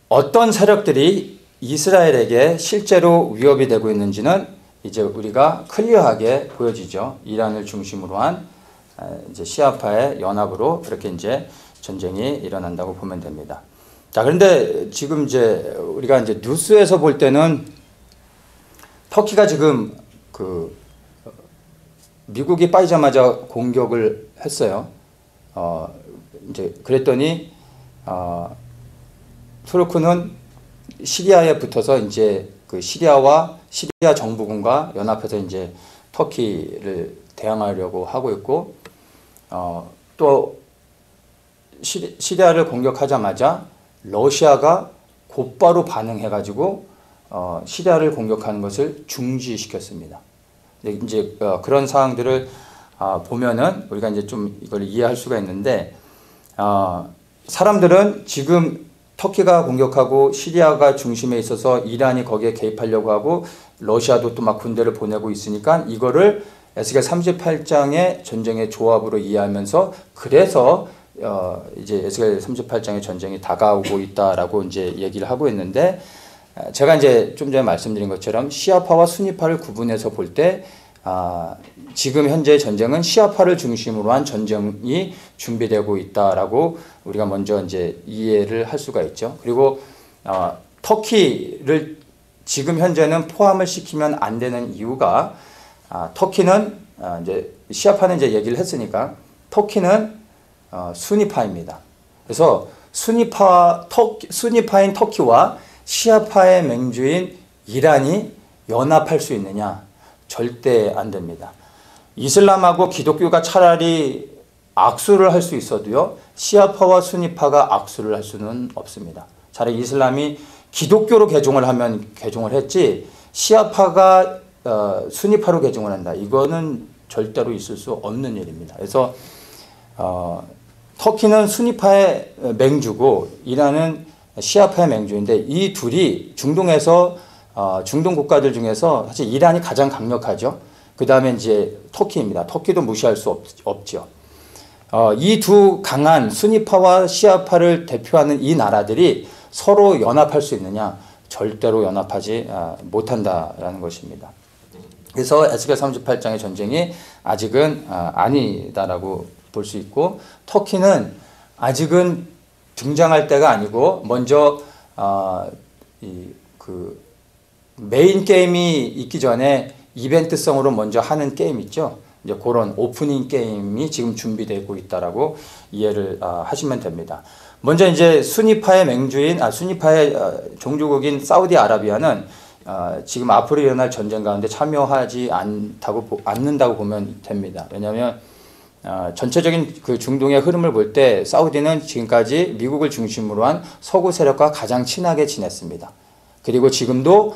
어떤 세력들이 이스라엘에게 실제로 위협이 되고 있는지는 이제 우리가 클리어하게 보여지죠. 이란을 중심으로 한 이제 시아파의 연합으로 이렇게 이제 전쟁이 일어난다고 보면 됩니다. 자, 그런데 지금 이제 우리가 이제 뉴스에서 볼 때는 터키가 지금 미국이 빠지자마자 공격을 했어요. 이제 그랬더니 투르크는 시리아에 붙어서 이제 그 시리아 정부군과 연합해서 이제 터키를 대항하려고 하고 있고, 또 시리아를 공격하자마자 러시아가 곧바로 반응해가지고 시리아를 공격하는 것을 중지시켰습니다. 이제 그런 상황들을 보면은 우리가 이제 좀 이걸 이해할 수가 있는데, 사람들은 지금 터키가 공격하고 시리아가 중심에 있어서 이란이 거기에 개입하려고 하고 러시아도 또 막 군대를 보내고 있으니까 이거를 에스겔 38장의 전쟁의 조합으로 이해하면서 그래서 이제 에스겔 38장의 전쟁이 다가오고 있다라고 이제 얘기를 하고 있는데, 제가 이제 좀 전에 말씀드린 것처럼 시아파와 순위파를 구분해서 볼 때 지금 현재의 전쟁은 시아파를 중심으로 한 전쟁이 준비되고 있다라고 우리가 먼저 이제 이해를 할 수가 있죠. 그리고 터키를 지금 현재는 포함을 시키면 안 되는 이유가, 터키는 이제 시아파는 이제 얘기를 했으니까 터키는 순위파입니다. 그래서 순위파인 터키와 시아파의 맹주인 이란이 연합할 수 있느냐? 절대 안 됩니다. 이슬람하고 기독교가 차라리 악수를 할 수 있어도요, 시아파와 순위파가 악수를 할 수는 없습니다. 차라리 이슬람이 기독교로 개종을 하면 개종을 했지, 시아파가 순위파로 개종을 한다. 이거는 절대로 있을 수 없는 일입니다. 그래서 터키는 순위파의 맹주고 이란은 시아파의 맹주인데, 이 둘이 중동에서 중동 국가들 중에서 사실 이란이 가장 강력하죠. 그 다음에 이제 터키입니다. 터키도 무시할 수 없죠. 이 두 강한 순위파와 시아파를 대표하는 이 나라들이 서로 연합할 수 있느냐? 절대로 연합하지 못한다라는 것입니다. 그래서 에스겔 38장의 전쟁이 아직은 아니다라고 볼 수 있고, 터키는 아직은 등장할 때가 아니고 먼저 메인 게임이 있기 전에 이벤트성으로 먼저 하는 게임 있죠. 이제 그런 오프닝 게임이 지금 준비되고 있다라고 이해를 하시면 됩니다. 먼저 이제 순위파의 맹주인 순위파의 종주국인 사우디아라비아는 지금 앞으로 일어날 전쟁 가운데 참여하지 않는다고 보면 됩니다. 왜냐하면 전체적인 그 중동의 흐름을 볼 때 사우디는 지금까지 미국을 중심으로 한 서구 세력과 가장 친하게 지냈습니다. 그리고 지금도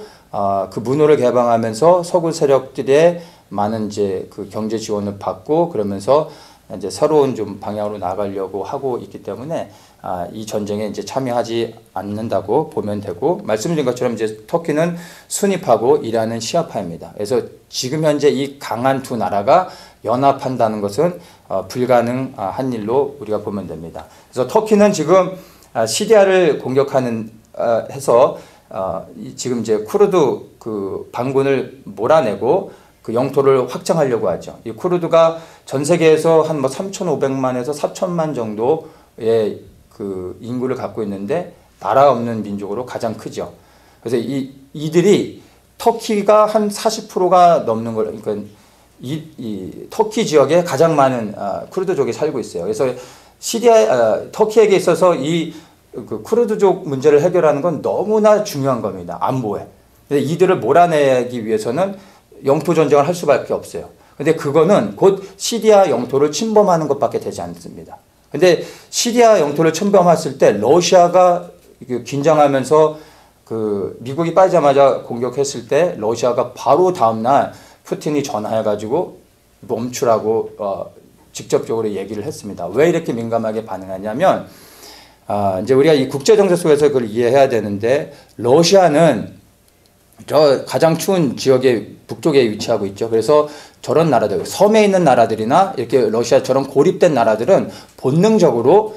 그 문호를 개방하면서 서구 세력들의 많은 이제 그 경제 지원을 받고 그러면서 이제 새로운 좀 방향으로 나가려고 하고 있기 때문에 이 전쟁에 이제 참여하지 않는다고 보면 되고, 말씀드린 것처럼 이제 터키는 순위파고 이란은 시아파입니다. 그래서 지금 현재 이 강한 두 나라가 연합한다는 것은 불가능한 일로 우리가 보면 됩니다. 그래서 터키는 지금 시리아를 공격하는 해서 지금 이제 쿠르드 그 반군을 몰아내고 그 영토를 확장하려고 하죠. 이 쿠르드가 전 세계에서 한 뭐 3,500만에서 4,000만 정도의 그 인구를 갖고 있는데 나라 없는 민족으로 가장 크죠. 그래서 이들이 터키가 한 40%가 넘는 걸, 그러니까 이 터키 지역에 가장 많은 쿠르드족이 살고 있어요. 그래서 터키에게 있어서 그 쿠르드족 문제를 해결하는 건 너무나 중요한 겁니다. 안보에. 그래서 이들을 몰아내기 위해서는 영토 전쟁을 할 수밖에 없어요. 근데 그거는 곧 시리아 영토를 침범하는 것밖에 되지 않습니다. 근데 시리아 영토를 침범했을 때 러시아가 긴장하면서 그 미국이 빠지자마자 공격했을 때 러시아가 바로 다음날 푸틴이 전화해가지고 멈추라고 직접적으로 얘기를 했습니다. 왜 이렇게 민감하게 반응하냐면 이제 우리가 이 국제 정세 속에서 그걸 이해해야 되는데 러시아는 저 가장 추운 지역의 북쪽에 위치하고 있죠. 그래서 저런 나라들, 섬에 있는 나라들이나 이렇게 러시아처럼 고립된 나라들은 본능적으로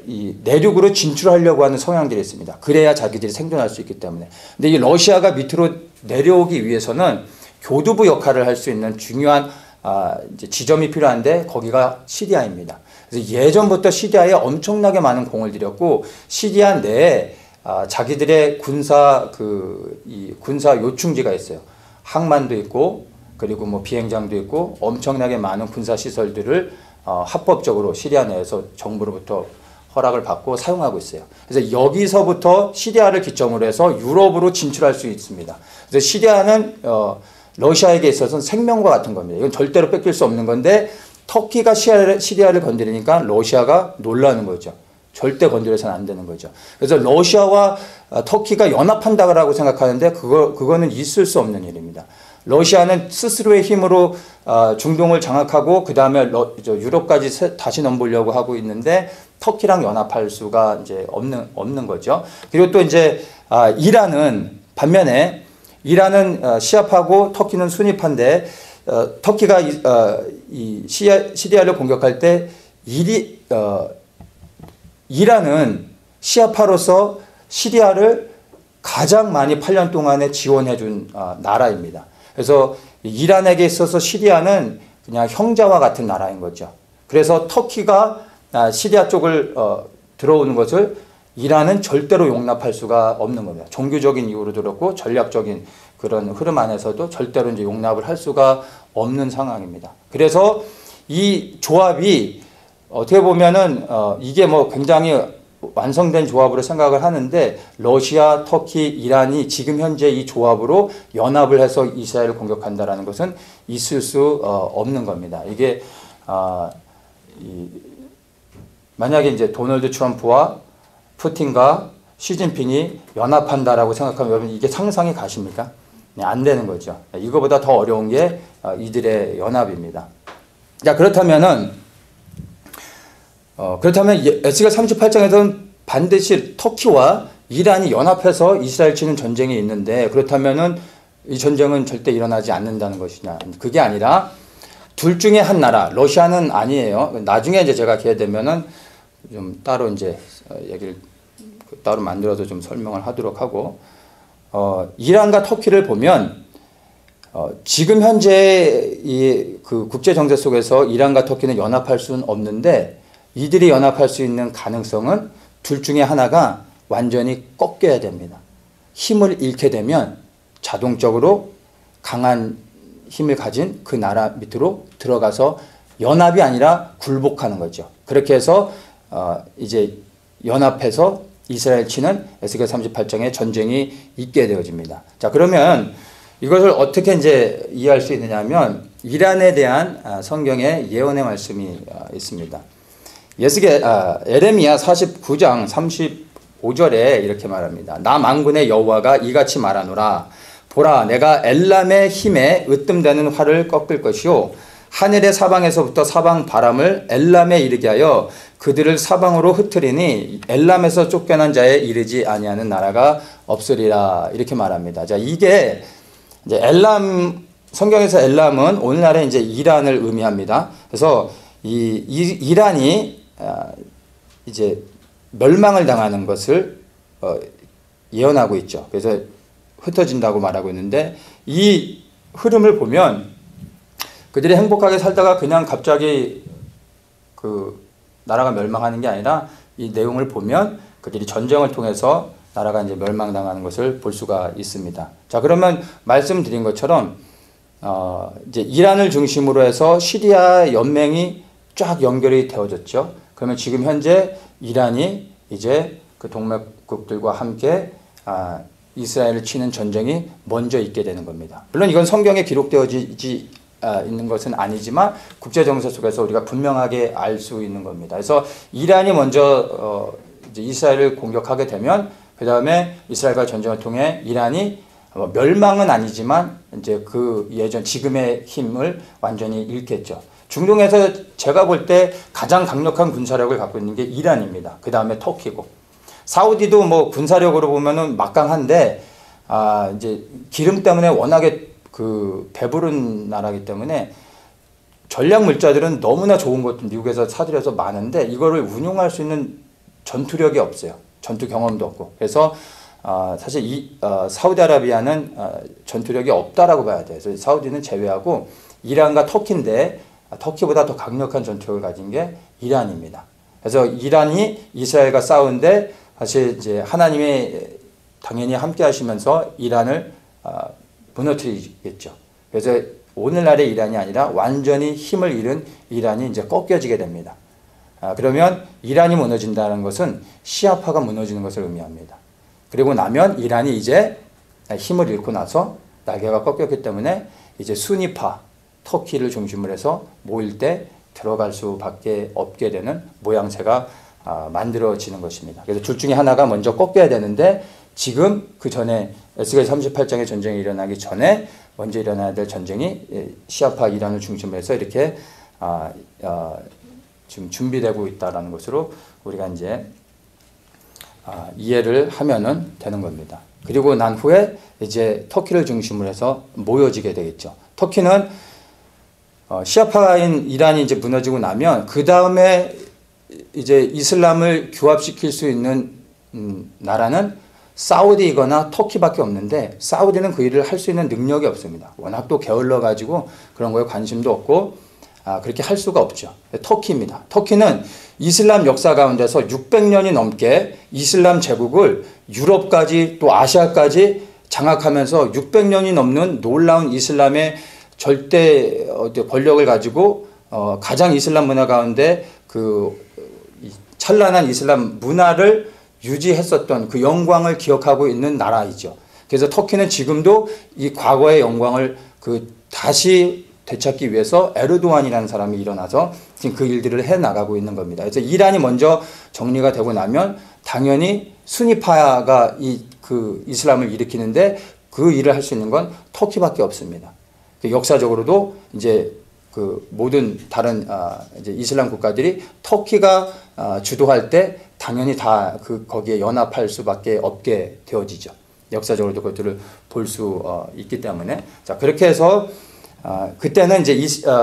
이 내륙으로 진출하려고 하는 성향들이 있습니다. 그래야 자기들이 생존할 수 있기 때문에. 근데 이 러시아가 밑으로 내려오기 위해서는 교두부 역할을 할 수 있는 중요한 이제 지점이 필요한데 거기가 시리아입니다. 그래서 예전부터 시리아에 엄청나게 많은 공을 들였고 시리아 내에 자기들의 군사 요충지가 있어요. 항만도 있고 그리고 뭐 비행장도 있고 엄청나게 많은 군사 시설들을 합법적으로 시리아 내에서 정부로부터 허락을 받고 사용하고 있어요. 그래서 여기서부터 시리아를 기점으로 해서 유럽으로 진출할 수 있습니다. 그래서 시리아는 러시아에게 있어서는 생명과 같은 겁니다. 이건 절대로 뺏길 수 없는 건데 터키가 시리아를 건드리니까 러시아가 놀라는 거죠. 절대 건드려서는 안 되는 거죠. 그래서 러시아와 터키가 연합한다고 생각하는데 그거는 있을 수 없는 일입니다. 러시아는 스스로의 힘으로 중동을 장악하고 그 다음에 유럽까지 다시 넘보려고 하고 있는데 터키랑 연합할 수가 이제 없는 거죠. 그리고 또 이제 이란은 반면에 이란은 시합하고 터키는 순입한데 터키가 이 시리아를 공격할 때 이란은 시아파로서 시리아를 가장 많이 8년 동안에 지원해 준 나라입니다. 그래서 이란에게 있어서 시리아는 그냥 형제와 같은 나라인 거죠. 그래서 터키가 시리아 쪽을 들어오는 것을 이란은 절대로 용납할 수가 없는 겁니다. 종교적인 이유로도 그렇고 전략적인 그런 흐름 안에서도 절대로 이제 용납을 할 수가 없는 상황입니다. 그래서 이 조합이 어떻게 보면은 이게 뭐 굉장히 완성된 조합으로 생각을 하는데 러시아, 터키, 이란이 지금 현재 이 조합으로 연합을 해서 이스라엘을 공격한다라는 것은 있을 수 없는 겁니다. 이게 만약에 이제 도널드 트럼프와 푸틴과 시진핑이 연합한다라고 생각하면 여러분 이게 상상이 가십니까? 네, 안 되는 거죠. 이거보다 더 어려운 게 이들의 연합입니다. 자, 그렇다면 에스겔 38장에서는 반드시 터키와 이란이 연합해서 이스라엘 치는 전쟁이 있는데 그렇다면은 이 전쟁은 절대 일어나지 않는다는 것이냐. 그게 아니라 둘 중에 한 나라, 러시아는 아니에요. 나중에 이제 제가 기회 되면은 좀 따로 이제 얘기를 따로 만들어서 좀 설명을 하도록 하고, 이란과 터키를 보면, 지금 현재 그 국제 정세 속에서 이란과 터키는 연합할 수는 없는데, 이들이 연합할 수 있는 가능성은 둘 중에 하나가 완전히 꺾여야 됩니다. 힘을 잃게 되면 자동적으로 강한 힘을 가진 그 나라 밑으로 들어가서 연합이 아니라 굴복하는 거죠. 그렇게 해서 이제 연합해서 이스라엘 치는 에스겔 38장의 전쟁이 있게 되어집니다. 자, 그러면 이것을 어떻게 이제 이해할 수 있느냐 하면 이란에 대한 성경의 예언의 말씀이 있습니다. 에레미야 49장 35절에 이렇게 말합니다. 나 만군의 여호와가 이같이 말하노라. 보라, 내가 엘람의 힘에 으뜸되는 활을 꺾을 것이요 하늘의 사방에서부터 사방 바람을 엘람에 이르게 하여 그들을 사방으로 흩트리니 엘람에서 쫓겨난 자에 이르지 아니하는 나라가 없으리라. 이렇게 말합니다. 자, 이게 이제 엘람, 성경에서 엘람은 오늘날의 이제 이란을 의미합니다. 그래서 이란이 이제 멸망을 당하는 것을 예언하고 있죠. 그래서 흩어진다고 말하고 있는데 이 흐름을 보면 그들이 행복하게 살다가 그냥 갑자기 그 나라가 멸망하는 게 아니라 이 내용을 보면 그들이 전쟁을 통해서 나라가 이제 멸망당하는 것을 볼 수가 있습니다. 자, 그러면 말씀드린 것처럼 이제 이란을 중심으로 해서 시리아 연맹이 쫙 연결이 되어졌죠. 그러면 지금 현재 이란이 이제 그 동맹국들과 함께 이스라엘을 치는 전쟁이 먼저 있게 되는 겁니다. 물론 이건 성경에 기록되어지지 있는 것은 아니지만 국제 정세 속에서 우리가 분명하게 알 수 있는 겁니다. 그래서 이란이 먼저 이제 이스라엘을 공격하게 되면 그 다음에 이스라엘과 전쟁을 통해 이란이 멸망은 아니지만 이제 그 예전 지금의 힘을 완전히 잃겠죠. 중동에서 제가 볼 때 가장 강력한 군사력을 갖고 있는 게 이란입니다. 그 다음에 터키고 사우디도 뭐 군사력으로 보면은 막강한데 이제 기름 때문에 워낙에 그 배부른 나라이기 때문에 전략 물자들은 너무나 좋은 것도 미국에서 사들여서 많은데 이거를 운용할 수 있는 전투력이 없어요. 전투 경험도 없고. 그래서 사실 사우디아라비아는 전투력이 없다라고 봐야 돼요. 그래서 사우디는 제외하고 이란과 터키인데 터키보다 더 강력한 전투력을 가진 게 이란입니다. 그래서 이란이 이스라엘과 싸우는데 사실 이제 하나님이 당연히 함께 하시면서 이란을 무너뜨리겠죠. 그래서 오늘날의 이란이 아니라 완전히 힘을 잃은 이란이 이제 꺾여지게 됩니다. 그러면 이란이 무너진다는 것은 시아파가 무너지는 것을 의미합니다. 그리고 나면 이란이 이제 힘을 잃고 나서 날개가 꺾였기 때문에 이제 수니파, 터키를 중심으로 해서 모일 때 들어갈 수밖에 없게 되는 모양새가 만들어지는 것입니다. 그래서 둘 중에 하나가 먼저 꺾여야 되는데 지금 그 전에 에스겔 38장의 전쟁이 일어나기 전에 먼저 일어나야 될 전쟁이 시아파 이란을 중심으로 해서 이렇게 지금 준비되고 있다는 것으로 우리가 이제 이해를 하면은 되는 겁니다. 그리고 난 후에 이제 터키를 중심으로 해서 모여지게 되겠죠. 터키는 시아파인 이란이 이제 무너지고 나면 그 다음에 이제 이슬람을 규합시킬 수 있는 나라는 사우디이거나 터키밖에 없는데 사우디는 그 일을 할 수 있는 능력이 없습니다. 워낙 또 게을러 가지고 그런 거에 관심도 없고 그렇게 할 수가 없죠. 터키입니다. 터키는 이슬람 역사 가운데서 600년이 넘게 이슬람 제국을 유럽까지 또 아시아까지 장악하면서 600년이 넘는 놀라운 이슬람의 절대 권력을 가지고 가장 이슬람 문화 가운데 그 찬란한 이슬람 문화를 유지했었던 그 영광을 기억하고 있는 나라이죠. 그래서 터키는 지금도 이 과거의 영광을 다시 되찾기 위해서 에르도안이라는 사람이 일어나서 지금 그 일들을 해 나가고 있는 겁니다. 그래서 이란이 먼저 정리가 되고 나면 당연히 수니파가 그 이슬람을 일으키는데 그 일을 할 수 있는 건 터키밖에 없습니다. 역사적으로도 이제 그 모든 다른 이제 이슬람 국가들이 터키가 주도할 때 당연히 다 거기에 연합할 수밖에 없게 되어지죠. 역사적으로도 그것들을 볼 수 있기 때문에 자 그렇게 해서 그때는 이제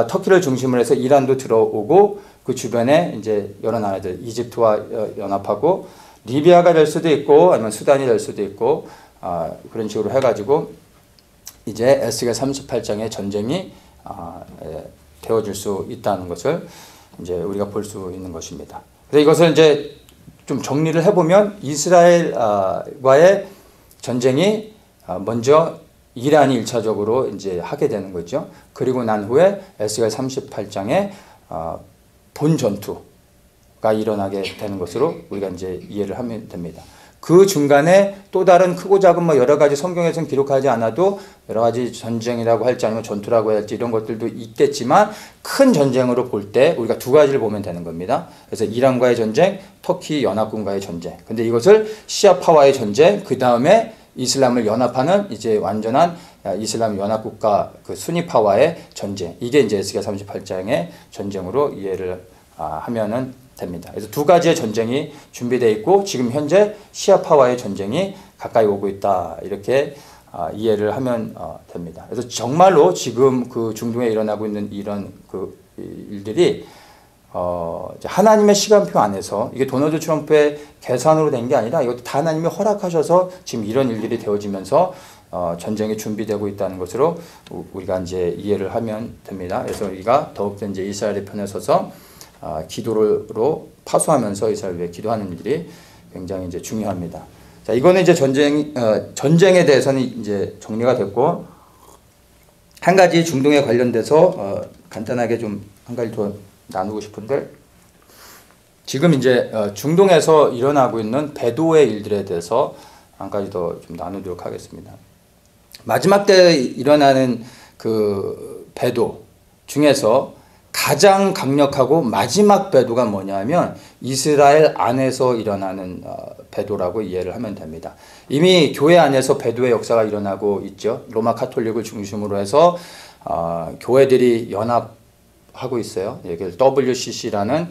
터키를 중심으로 해서 이란도 들어오고 그 주변에 이제 여러 나라들 이집트와 연합하고 리비아가 될 수도 있고 아니면 수단이 될 수도 있고 그런 식으로 해가지고 이제 에스겔 38장의 전쟁이 되어질 수 있다는 것을 이제 우리가 볼 수 있는 것입니다. 그래서 이것을 이제 좀 정리를 해보면 이스라엘과의 전쟁이 먼저 이란이 1차적으로 이제 하게 되는 거죠. 그리고 난 후에 에스겔 38장에 본 전투가 일어나게 되는 것으로 우리가 이제 이해를 하면 됩니다. 그 중간에 또 다른 크고 작은 뭐 여러 가지 성경에서는 기록하지 않아도 여러 가지 전쟁이라고 할지 아니면 전투라고 할지 이런 것들도 있겠지만 큰 전쟁으로 볼 때 우리가 두 가지를 보면 되는 겁니다. 그래서 이란과의 전쟁, 터키 연합군과의 전쟁. 근데 이것을 시아파와의 전쟁, 그 다음에 이슬람을 연합하는 이제 완전한 이슬람 연합국가 그 수니파와의 전쟁. 이게 이제 에스겔 38장의 전쟁으로 이해를 하면은 됩니다. 그래서 두 가지의 전쟁이 준비되어 있고 지금 현재 시아파와의 전쟁이 가까이 오고 있다. 이렇게 이해를 하면 됩니다. 그래서 정말로 지금 그 중동에 일어나고 있는 이런 그 일들이 이제 하나님의 시간표 안에서 이게 도널드 트럼프의 계산으로 된 게 아니라 이것도 다 하나님이 허락하셔서 지금 이런 일들이 되어지면서 전쟁이 준비되고 있다는 것으로 우리가 이제 이해를 하면 됩니다. 그래서 우리가 더욱더 이제 이스라엘의 편에 서서 기도로 파수하면서 이스라엘 위해 기도하는 일이 굉장히 이제 중요합니다. 자, 이거는 이제 전쟁에 대해서는 이제 정리가 됐고, 한 가지 중동에 관련돼서 간단하게 좀 한 가지 더 나누고 싶은데, 지금 이제 중동에서 일어나고 있는 배도의 일들에 대해서 한 가지 더 좀 나누도록 하겠습니다. 마지막 때 일어나는 그 배도 중에서 가장 강력하고 마지막 배도가 뭐냐면 이스라엘 안에서 일어나는 배도라고 이해를 하면 됩니다. 이미 교회 안에서 배도의 역사가 일어나고 있죠. 로마 카톨릭을 중심으로 해서 교회들이 연합하고 있어요. 이걸 WCC라는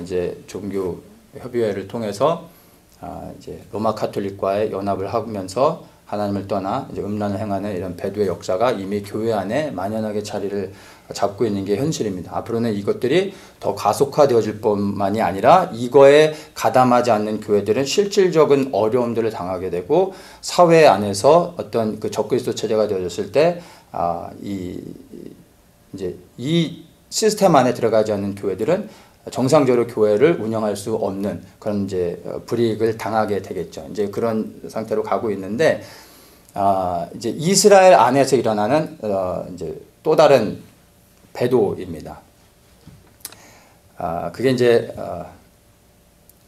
이제 종교 협의회를 통해서 이제 로마 카톨릭과의 연합을 하면서 하나님을 떠나 이제 음란을 행하는 이런 배도의 역사가 이미 교회 안에 만연하게 자리를 잡고 있는 게 현실입니다. 앞으로는 이것들이 더 가속화되어질 뿐만이 아니라 이거에 가담하지 않는 교회들은 실질적인 어려움들을 당하게 되고, 사회 안에서 어떤 그 적그리스도 체제가 되어졌을 때 이제 이 시스템 안에 들어가지 않는 교회들은 정상적으로 교회를 운영할 수 없는 그런 이제 불이익을 당하게 되겠죠. 이제 그런 상태로 가고 있는데, 이제 이스라엘 안에서 일어나는 이제 또 다른 배도입니다. 그게 이제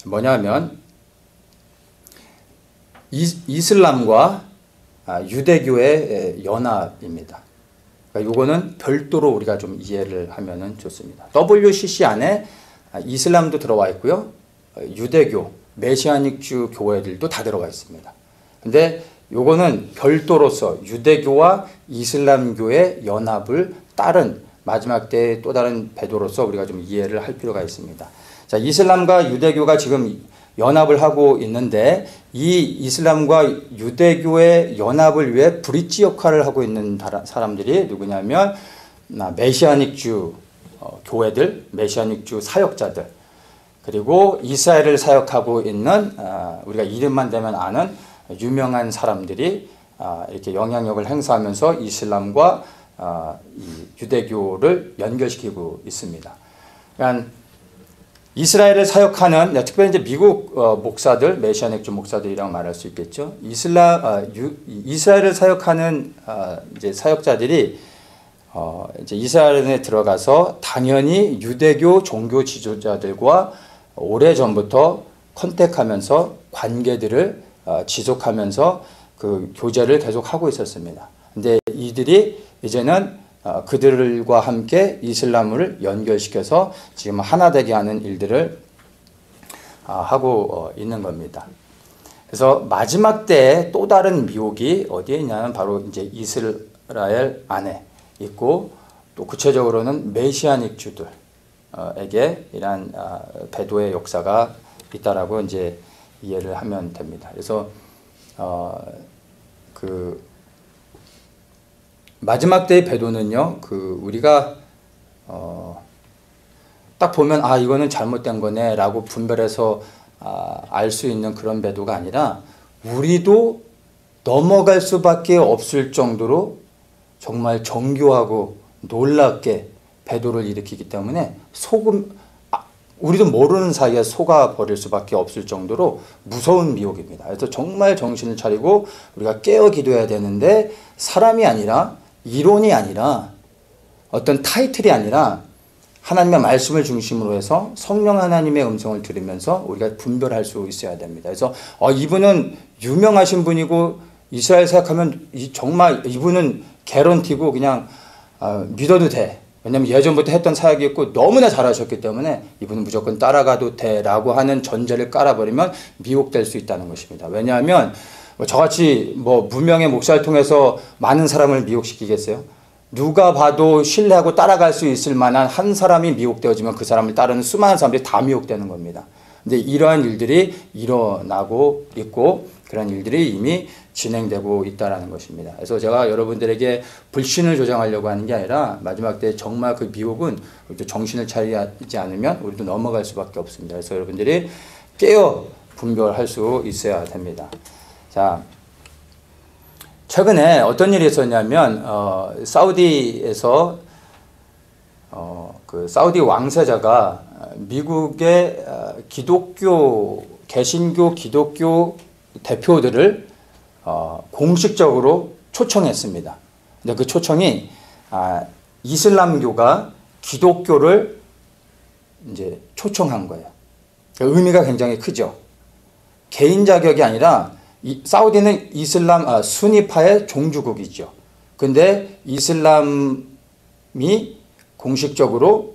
뭐냐면 이슬람과 유대교의 연합입니다. 그러니까 요거는 별도로 우리가 좀 이해를 하면은 좋습니다. WCC 안에 이슬람도 들어와 있고요, 유대교, 메시아닉주 교회들도 다 들어가 있습니다. 근데 요거는 별도로서 유대교와 이슬람교의 연합을 따른 마지막 때의 또 다른 배도로서 우리가 좀 이해를 할 필요가 있습니다. 자, 이슬람과 유대교가 지금 연합을 하고 있는데, 이 이슬람과 유대교의 연합을 위해 브릿지 역할을 하고 있는 사람들이 누구냐면 메시아닉주 교회들, 메시아닉주 사역자들, 그리고 이스라엘을 사역하고 있는 우리가 이름만 대면 아는 유명한 사람들이 이렇게 영향력을 행사하면서 이슬람과 이 유대교를 연결시키고 있습니다. 그러니까 이스라엘을 사역하는, 특별히 이제 미국 목사들, 메시아닉주 목사들이라고 말할 수 있겠죠. 이스라엘을 사역하는 이제 사역자들이 이제 이스라엘에 들어가서 당연히 유대교 종교 지도자들과 오래전부터 컨택하면서 관계들을 지속하면서 그 교제를 계속하고 있었습니다. 근데 이들이 이제는 그들과 함께 이슬람을 연결시켜서 지금 하나 되게 하는 일들을 하고 있는 겁니다. 그래서 마지막 때에 또 다른 미혹이 어디에 있냐면 바로 이제 이스라엘 안에 있고, 또 구체적으로는 메시아닉 주들에게 이러한 배도의 역사가 있다라고 이제 이해를 하면 됩니다. 그래서 그 마지막 때의 배도는요, 그 우리가 딱 보면 이거는 잘못된 거네라고 분별해서 알 수 있는 그런 배도가 아니라, 우리도 넘어갈 수밖에 없을 정도로 정말 정교하고 놀랍게 배도를 일으키기 때문에 우리도 모르는 사이에 속아버릴 수밖에 없을 정도로 무서운 미혹입니다. 그래서 정말 정신을 차리고 우리가 깨어 기도해야 되는데, 사람이 아니라, 이론이 아니라, 어떤 타이틀이 아니라 하나님의 말씀을 중심으로 해서 성령 하나님의 음성을 들으면서 우리가 분별할 수 있어야 됩니다. 그래서 이분은 유명하신 분이고 이스라엘 생각하면 정말 이분은 개런티고 그냥 믿어도 돼. 왜냐하면 예전부터 했던 사역이었고 너무나 잘하셨기 때문에 이분은 무조건 따라가도 돼라고 하는 전제를 깔아버리면 미혹될 수 있다는 것입니다. 왜냐하면 저같이 무명의 목사를 통해서 많은 사람을 미혹시키겠어요? 누가 봐도 신뢰하고 따라갈 수 있을 만한 한 사람이 미혹되어지면 그 사람을 따르는 수많은 사람들이 다 미혹되는 겁니다. 근데 이러한 일들이 일어나고 있고, 그런 일들이 이미 진행되고 있다는 것입니다. 그래서 제가 여러분들에게 불신을 조장하려고 하는 게 아니라 마지막 때 정말 그 미국은 우리도 정신을 차리지 않으면 우리도 넘어갈 수밖에 없습니다. 그래서 여러분들이 깨어 분별할 수 있어야 됩니다. 자, 최근에 어떤 일이 있었냐면 사우디에서 그 사우디 왕세자가 미국의 개신교 기독교 대표들을 공식적으로 초청했습니다. 근데 그 초청이 이슬람교가 기독교를 이제 초청한 거예요. 의미가 굉장히 크죠. 개인 자격이 아니라 사우디는 이슬람 수니파의 종주국이죠. 근데 이슬람이 공식적으로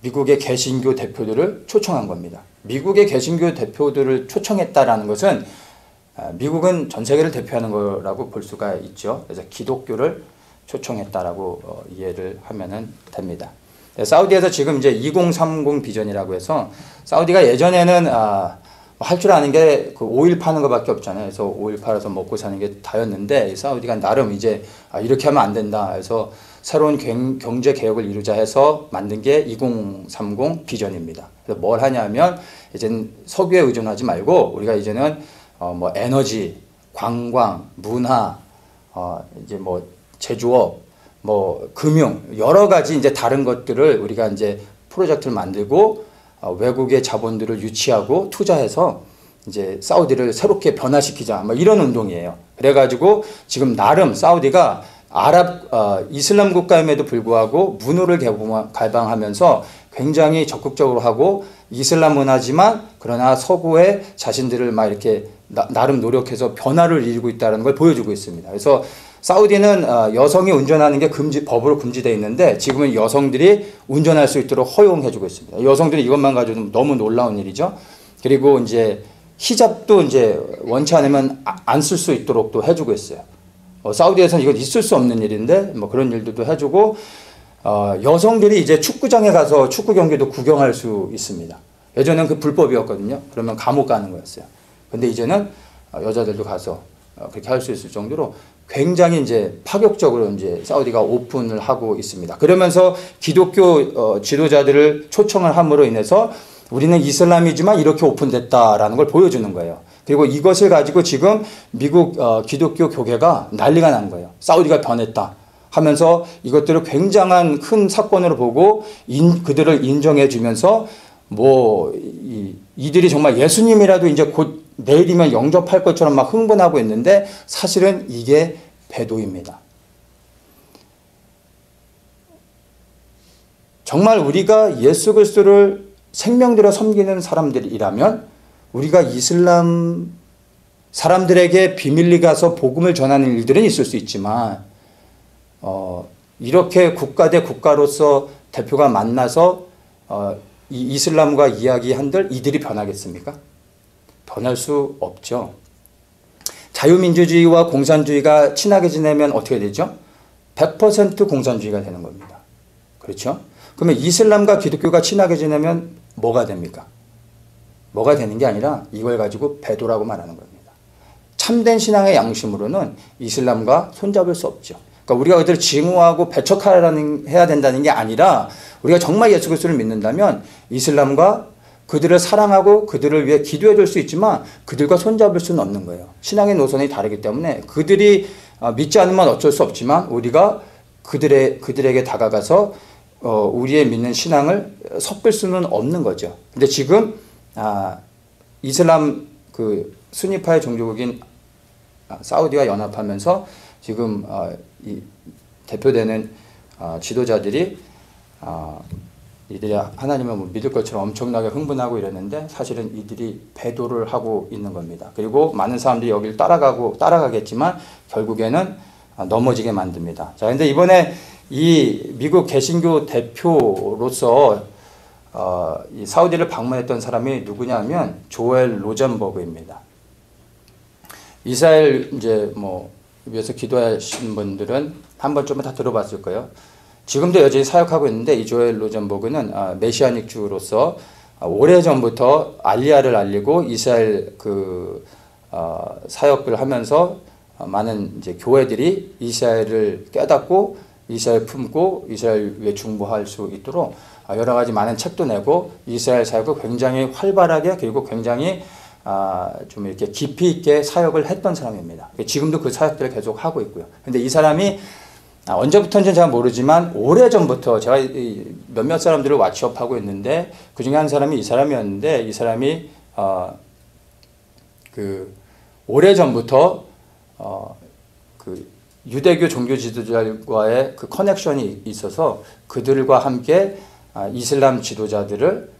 미국의 개신교 대표들을 초청한 겁니다. 미국의 개신교 대표들을 초청했다라는 것은 미국은 전 세계를 대표하는 거라고 볼 수가 있죠. 그래서 기독교를 초청했다라고 이해를 하면 됩니다. 사우디에서 지금 이제 2030 비전이라고 해서 사우디가 예전에는 할 줄 아는 게 그 오일 파는 것밖에 없잖아요. 그래서 오일 팔아서 먹고 사는 게 다였는데 사우디가 나름 이제 이렇게 하면 안 된다. 그래서 새로운 경제 개혁을 이루자 해서 만든 게 2030 비전입니다. 그래서 뭘 하냐면 이제는 석유에 의존하지 말고 우리가 이제는 뭐 에너지, 관광, 문화, 이제 뭐 제조업, 뭐 금융 여러 가지 이제 다른 것들을 우리가 이제 프로젝트를 만들고 외국의 자본들을 유치하고 투자해서 이제 사우디를 새롭게 변화시키자 뭐 이런 운동이에요. 그래가지고 지금 나름 사우디가 이슬람 국가임에도 불구하고 문호를 개방하면서 굉장히 적극적으로 하고 이슬람 문화지만 그러나 서구에 자신들을 막 이렇게 나름 노력해서 변화를 이루고 있다는 걸 보여주고 있습니다. 그래서 사우디는 여성이 운전하는 게 법으로 금지되어 있는데 지금은 여성들이 운전할 수 있도록 허용해주고 있습니다. 여성들이 이것만 가지고는 너무 놀라운 일이죠. 그리고 이제 히잡도 이제 원치 않으면 안 쓸 수 있도록 또 해주고 있어요. 사우디에서는 이건 있을 수 없는 일인데 뭐 그런 일들도 해주고 여성들이 이제 축구장에 가서 축구 경기도 구경할 수 있습니다. 예전엔 그 불법이었거든요. 그러면 감옥 가는 거였어요. 근데 이제는 여자들도 가서 그렇게 할 수 있을 정도로 굉장히 이제 파격적으로 이제 사우디가 오픈을 하고 있습니다. 그러면서 기독교 지도자들을 초청을 함으로 인해서 우리는 이슬람이지만 이렇게 오픈됐다라는 걸 보여주는 거예요. 그리고 이것을 가지고 지금 미국 기독교 교계가 난리가 난 거예요. 사우디가 변했다 하면서 이것들을 굉장한 큰 사건으로 보고 그들을 인정해 주면서 뭐 이들이 정말 예수님이라도 이제 곧 내일이면 영접할 것처럼 막 흥분하고 있는데 사실은 이게 배도입니다. 정말 우리가 예수 그리스도를 생명 들여 섬기는 사람들이라면 우리가 이슬람 사람들에게 비밀리 가서 복음을 전하는 일들은 있을 수 있지만 이렇게 국가 대 국가로서 대표가 만나서 이 이슬람과 이야기한들 이들이 변하겠습니까? 변할 수 없죠. 자유민주주의와 공산주의가 친하게 지내면 어떻게 되죠? 100% 공산주의가 되는 겁니다. 그렇죠? 그러면 이슬람과 기독교가 친하게 지내면 뭐가 됩니까? 뭐가 되는 게 아니라 이걸 가지고 배도라고 말하는 겁니다. 참된 신앙의 양심으로는 이슬람과 손잡을 수 없죠. 그러니까 우리가 그들을 증오하고 배척해야 된다는 게 아니라 우리가 정말 예수 그리스도를 믿는다면 이슬람과 그들을 사랑하고 그들을 위해 기도해 줄 수 있지만 그들과 손잡을 수는 없는 거예요. 신앙의 노선이 다르기 때문에 그들이 믿지 않으면 어쩔 수 없지만 우리가 그들에게 다가가서 우리의 믿는 신앙을 섞을 수는 없는 거죠. 근데 지금 이슬람 그 수니파의 종교국인 사우디와 연합하면서 지금 이 대표되는 지도자들이 이들이 하나님을 믿을 것처럼 엄청나게 흥분하고 이랬는데 사실은 이들이 배도를 하고 있는 겁니다. 그리고 많은 사람들이 여기를 따라가겠지만 결국에는 넘어지게 만듭니다. 자, 근데 이번에 이 미국 개신교 대표로서 이 사우디를 방문했던 사람이 누구냐면 조엘 로젠버그입니다. 이스라엘 이제 뭐 위해서 기도하신 분들은 한 번쯤은 다 들어봤을 거예요. 지금도 여전히 사역하고 있는데 이 조엘 로젠버그는 메시아닉 주로서 오래전부터 알리야를 알리고 이스라엘 그 사역을 하면서 많은 이제 교회들이 이스라엘을 깨닫고 이스라엘 품고 이스라엘 위에 중보할 수 있도록 여러 가지 많은 책도 내고 이스라엘 사역을 굉장히 활발하게 그리고 굉장히 좀 이렇게 깊이 있게 사역을 했던 사람입니다. 지금도 그 사역들을 계속 하고 있고요. 근데 이 사람이 언제부터인지는 잘 모르지만 오래전부터 제가 몇몇 사람들을 와치업하고 있는데 그 중에 한 사람이 이 사람이었는데 이 사람이 그 오래전부터 그 유대교 종교 지도자들과의 그 커넥션이 있어서 그들과 함께 이슬람 지도자들을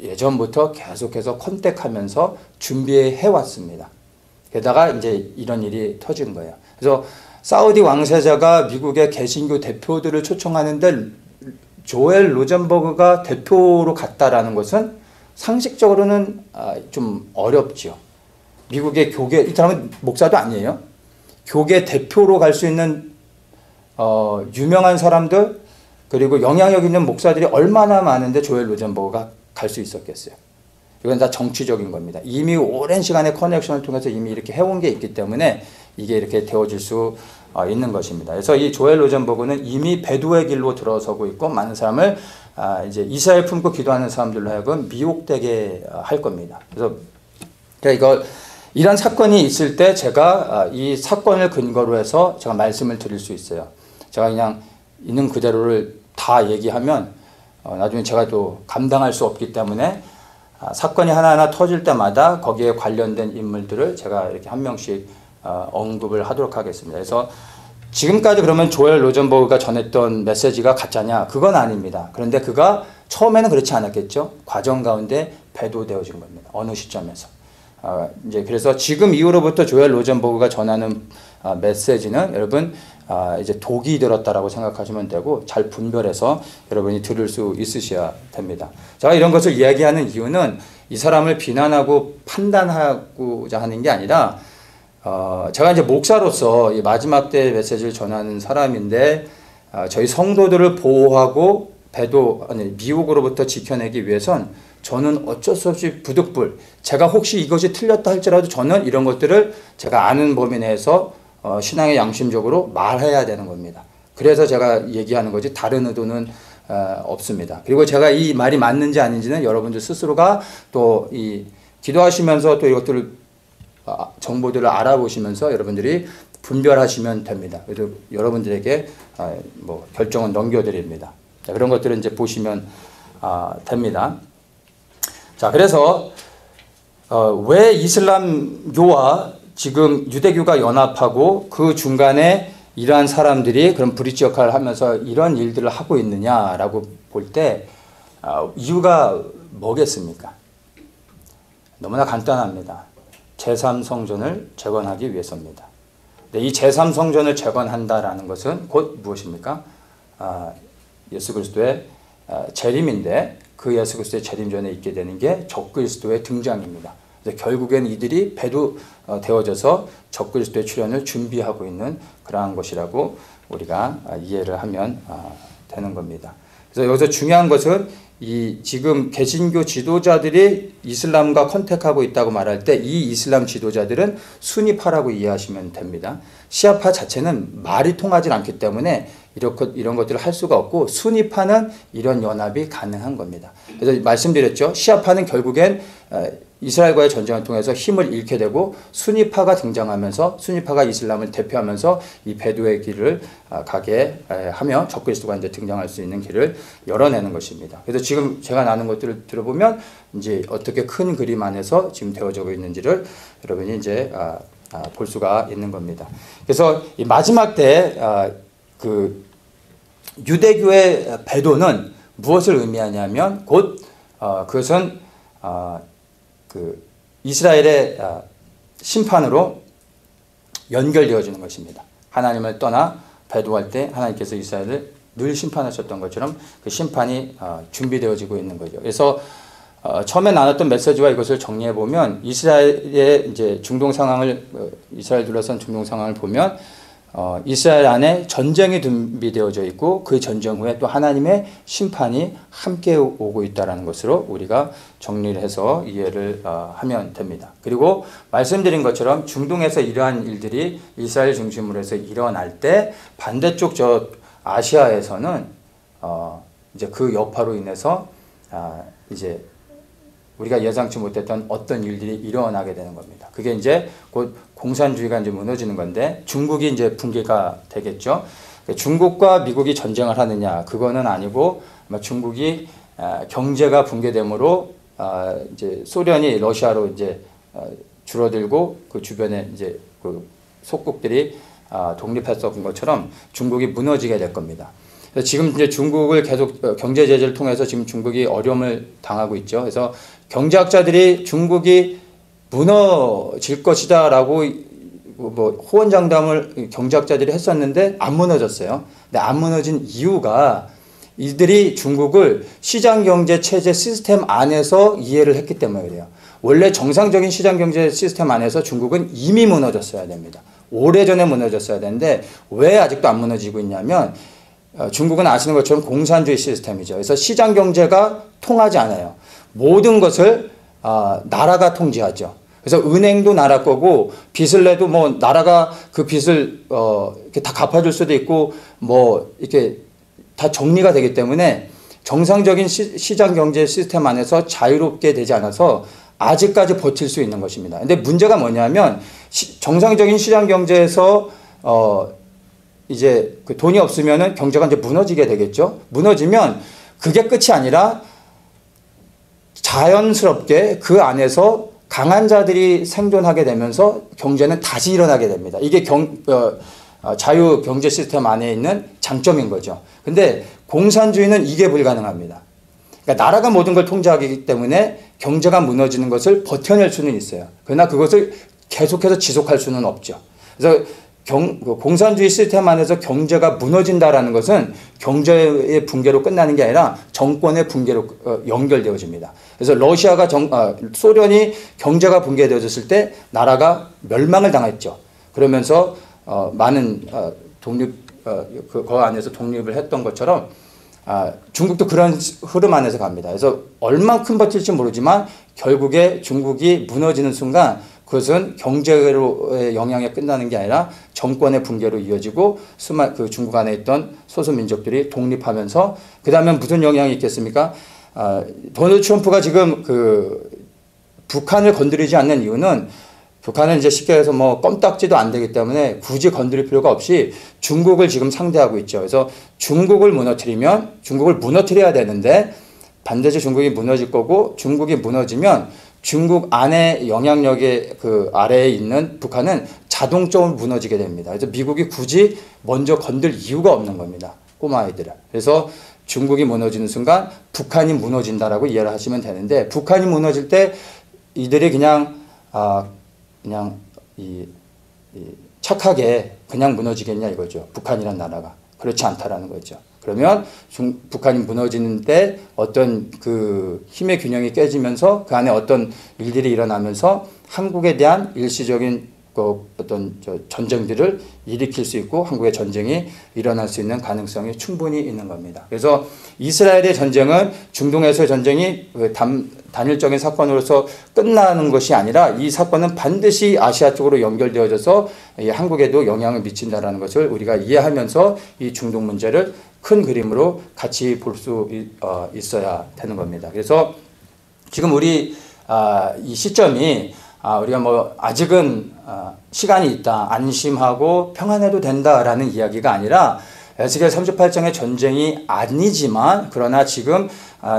예전부터 계속해서 컨택하면서 준비해 왔습니다. 게다가 이제 이런 일이 터진 거예요. 그래서 사우디 왕세자가 미국의 개신교 대표들을 초청하는데 조엘 로젠버그가 대표로 갔다라는 것은 상식적으로는 좀 어렵죠. 미국의 교계, 이 사람은 목사도 아니에요. 교계 대표로 갈 수 있는 유명한 사람들 그리고 영향력 있는 목사들이 얼마나 많은데 조엘 로젠버그가 갈 수 있었겠어요. 이건 다 정치적인 겁니다. 이미 오랜 시간의 커넥션을 통해서 이미 이렇게 해온 게 있기 때문에 이게 이렇게 되어질 수 있는 것입니다. 그래서 이 조엘 로젠버그는 이미 배도의 길로 들어서고 있고 많은 사람을 이제 이스라엘 품고 기도하는 사람들로 하여금 미혹되게 할 겁니다. 그래서 이런 사건이 있을 때 제가 이 사건을 근거로 해서 제가 말씀을 드릴 수 있어요. 제가 그냥 있는 그대로를 다 얘기하면 나중에 제가 또 감당할 수 없기 때문에 사건이 하나하나 터질 때마다 거기에 관련된 인물들을 제가 이렇게 한 명씩 언급을 하도록 하겠습니다. 그래서 지금까지 그러면 조엘 로젠버그가 전했던 메시지가 가짜냐? 그건 아닙니다. 그런데 그가 처음에는 그렇지 않았겠죠. 과정 가운데 배도되어진 겁니다. 어느 시점에서. 이제 그래서 지금 이후로부터 조엘 로젠버그가 전하는 메시지는 여러분 이제 독이 들었다라고 생각하시면 되고 잘 분별해서 여러분이 들을 수 있으셔야 됩니다. 제가 이런 것을 이야기하는 이유는 이 사람을 비난하고 판단하고자 하는 게 아니라 제가 이제 목사로서 이 마지막 때 메시지를 전하는 사람인데 저희 성도들을 보호하고 미혹으로부터 지켜내기 위해선 저는 어쩔 수 없이 부득불 제가 혹시 이것이 틀렸다 할지라도 저는 이런 것들을 제가 아는 범위 내에서 신앙의 양심적으로 말해야 되는 겁니다. 그래서 제가 얘기하는 거지 다른 의도는 없습니다. 그리고 제가 이 말이 맞는지 아닌지는 여러분들 스스로가 또 이 기도하시면서 또 이것들을 정보들을 알아보시면서 여러분들이 분별하시면 됩니다. 그래서 여러분들에게 뭐 결정은 넘겨드립니다. 자, 그런 것들을 이제 보시면 됩니다. 자, 그래서 왜 이슬람교와 지금 유대교가 연합하고 그 중간에 이러한 사람들이 그런 브릿지 역할을 하면서 이런 일들을 하고 있느냐라고 볼 때 이유가 뭐겠습니까? 너무나 간단합니다. 제3성전을 재건하기 위해서입니다. 이 제3성전을 재건한다라는 것은 곧 무엇입니까? 예수 그리스도의 재림인데 그 예수 그리스도의 재림 전에 있게 되는 게 적그리스도의 등장입니다. 결국엔 이들이 배도되어져서 적그리스도의 출현을 준비하고 있는 그러한 것이라고 우리가 이해를 하면 되는 겁니다. 그래서 여기서 중요한 것은 이 지금 개신교 지도자들이 이슬람과 컨택하고 있다고 말할 때 이 이슬람 지도자들은 순위파라고 이해하시면 됩니다. 시아파 자체는 말이 통하지 않기 때문에 이런 것들을 할 수가 없고 순위파는 이런 연합이 가능한 겁니다. 그래서 말씀드렸죠. 시아파는 결국엔 이스라엘과의 전쟁을 통해서 힘을 잃게 되고 순위파가 등장하면서 순위파가 이슬람을 대표하면서 이 배도의 길을 가게 하며 적그리스도가 이제 등장할 수 있는 길을 열어내는 것입니다. 그래서 지금 제가 나눈 것들을 들어보면 이제 어떻게 큰 그림 안에서 지금 되어져 있는지를 여러분이 이제 볼 수가 있는 겁니다. 그래서 이 마지막 때 그 유대교의 배도는 무엇을 의미하냐면 곧 그것은 그 이스라엘의 심판으로 연결되어지는 것입니다. 하나님을 떠나 배도할 때 하나님께서 이스라엘을 늘 심판하셨던 것처럼 그 심판이 준비되어지고 있는 거죠. 그래서 처음에 나눴던 메시지와 이것을 정리해 보면 이스라엘의 이제 중동 상황을 이스라엘 둘러싼 중동 상황을 보면 이스라엘 안에 전쟁이 준비되어져 있고 그 전쟁 후에 또 하나님의 심판이 함께 오고 있다는 것으로 우리가 정리를 해서 이해를 하면 됩니다. 그리고 말씀드린 것처럼 중동에서 이러한 일들이 이스라엘 중심으로 해서 일어날 때 반대쪽 저 아시아에서는 이제 그 여파로 인해서 이제 우리가 예상치 못했던 어떤 일들이 일어나게 되는 겁니다. 그게 이제 곧 공산주의가 이제 무너지는 건데 중국이 이제 붕괴가 되겠죠. 중국과 미국이 전쟁을 하느냐 그거는 아니고 아마 중국이 경제가 붕괴됨으로 이제 소련이 러시아로 이제 줄어들고 그 주변에 이제 그 속국들이 독립했었던 것처럼 중국이 무너지게 될 겁니다. 지금 이제 중국을 계속 경제 제재를 통해서 지금 중국이 어려움을 당하고 있죠. 그래서 경제학자들이 중국이 무너질 것이다라고 뭐 호언장담을 경제학자들이 했었는데 안 무너졌어요. 근데 안 무너진 이유가 이들이 중국을 시장경제 체제 시스템 안에서 이해를 했기 때문에 그래요. 원래 정상적인 시장경제 시스템 안에서 중국은 이미 무너졌어야 됩니다. 오래전에 무너졌어야 되는데 왜 아직도 안 무너지고 있냐면 중국은 아시는 것처럼 공산주의 시스템이죠. 그래서 시장 경제가 통하지 않아요. 모든 것을 나라가 통제하죠. 그래서 은행도 나라 거고 빚을 내도 뭐 나라가 그 빚을 이렇게 다 갚아줄 수도 있고 뭐 이렇게 다 정리가 되기 때문에 정상적인 시장 경제 시스템 안에서 자유롭게 되지 않아서 아직까지 버틸 수 있는 것입니다. 근데 문제가 뭐냐면 정상적인 시장 경제에서 이제 그 돈이 없으면은 경제가 이제 무너지게 되겠죠. 무너지면 그게 끝이 아니라 자연스럽게 그 안에서 강한 자들이 생존하게 되면서 경제는 다시 일어나게 됩니다. 이게 자유 경제 시스템 안에 있는 장점인 거죠. 근데 공산주의는 이게 불가능합니다. 그러니까 나라가 모든 걸 통제하기 때문에 경제가 무너지는 것을 버텨낼 수는 있어요. 그러나 그것을 계속해서 지속할 수는 없죠. 그래서 공산주의 시스템 안에서 경제가 무너진다라는 것은 경제의 붕괴로 끝나는 게 아니라 정권의 붕괴로 연결되어집니다. 그래서 소련이 경제가 붕괴되어졌을 때 나라가 멸망을 당했죠. 그러면서 많은 그 안에서 독립을 했던 것처럼 중국도 그런 흐름 안에서 갑니다. 그래서 얼만큼 버틸지 모르지만 결국에 중국이 무너지는 순간 그것은 경제로의 영향에 끝나는 게 아니라 정권의 붕괴로 이어지고 그 중국 안에 있던 소수민족들이 독립하면서 그 다음에 무슨 영향이 있겠습니까? 도널드 트럼프가 지금 그 북한을 건드리지 않는 이유는 북한은 이제 쉽게 해서 뭐 껌딱지도 안 되기 때문에 굳이 건드릴 필요가 없이 중국을 지금 상대하고 있죠. 그래서 중국을 무너뜨려야 되는데 반드시 중국이 무너질 거고 중국이 무너지면 중국 안에 영향력의 그 아래에 있는 북한은 자동적으로 무너지게 됩니다. 그래서 미국이 굳이 먼저 건들 이유가 없는 겁니다. 꼬마 아이들을. 그래서 중국이 무너지는 순간 북한이 무너진다라고 이해를 하시면 되는데 북한이 무너질 때 이들이 그냥 착하게 그냥 무너지겠냐 이거죠. 북한이란 나라가. 그렇지 않다라는 거죠. 그러면 북한이 무너지는 때 어떤 그 힘의 균형이 깨지면서 그 안에 어떤 일들이 일어나면서 한국에 대한 일시적인 어떤 전쟁들을 일으킬 수 있고 한국의 전쟁이 일어날 수 있는 가능성이 충분히 있는 겁니다. 그래서 이스라엘의 전쟁은 중동에서의 전쟁이 단일적인 사건으로서 끝나는 것이 아니라 이 사건은 반드시 아시아 쪽으로 연결되어져서 한국에도 영향을 미친다는 것을 우리가 이해하면서 이 중동 문제를 큰 그림으로 같이 볼 수 있어야 되는 겁니다. 그래서 지금 우리 이 시점이 우리가 뭐 아직은 시간이 있다, 안심하고 평안해도 된다라는 이야기가 아니라 에스겔 38장의 전쟁이 아니지만 그러나 지금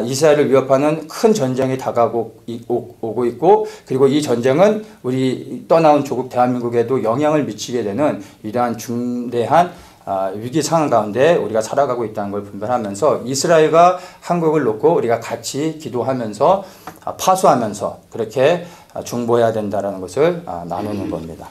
이스라엘을 위협하는 큰 전쟁이 오고 있고 그리고 이 전쟁은 우리 떠나온 조국 대한민국에도 영향을 미치게 되는 이러한 중대한 위기 상황 가운데 우리가 살아가고 있다는 걸 분별하면서 이스라엘과 한국을 놓고 우리가 같이 기도하면서 파수하면서 그렇게 중보해야 된다는 것을 나누는 겁니다.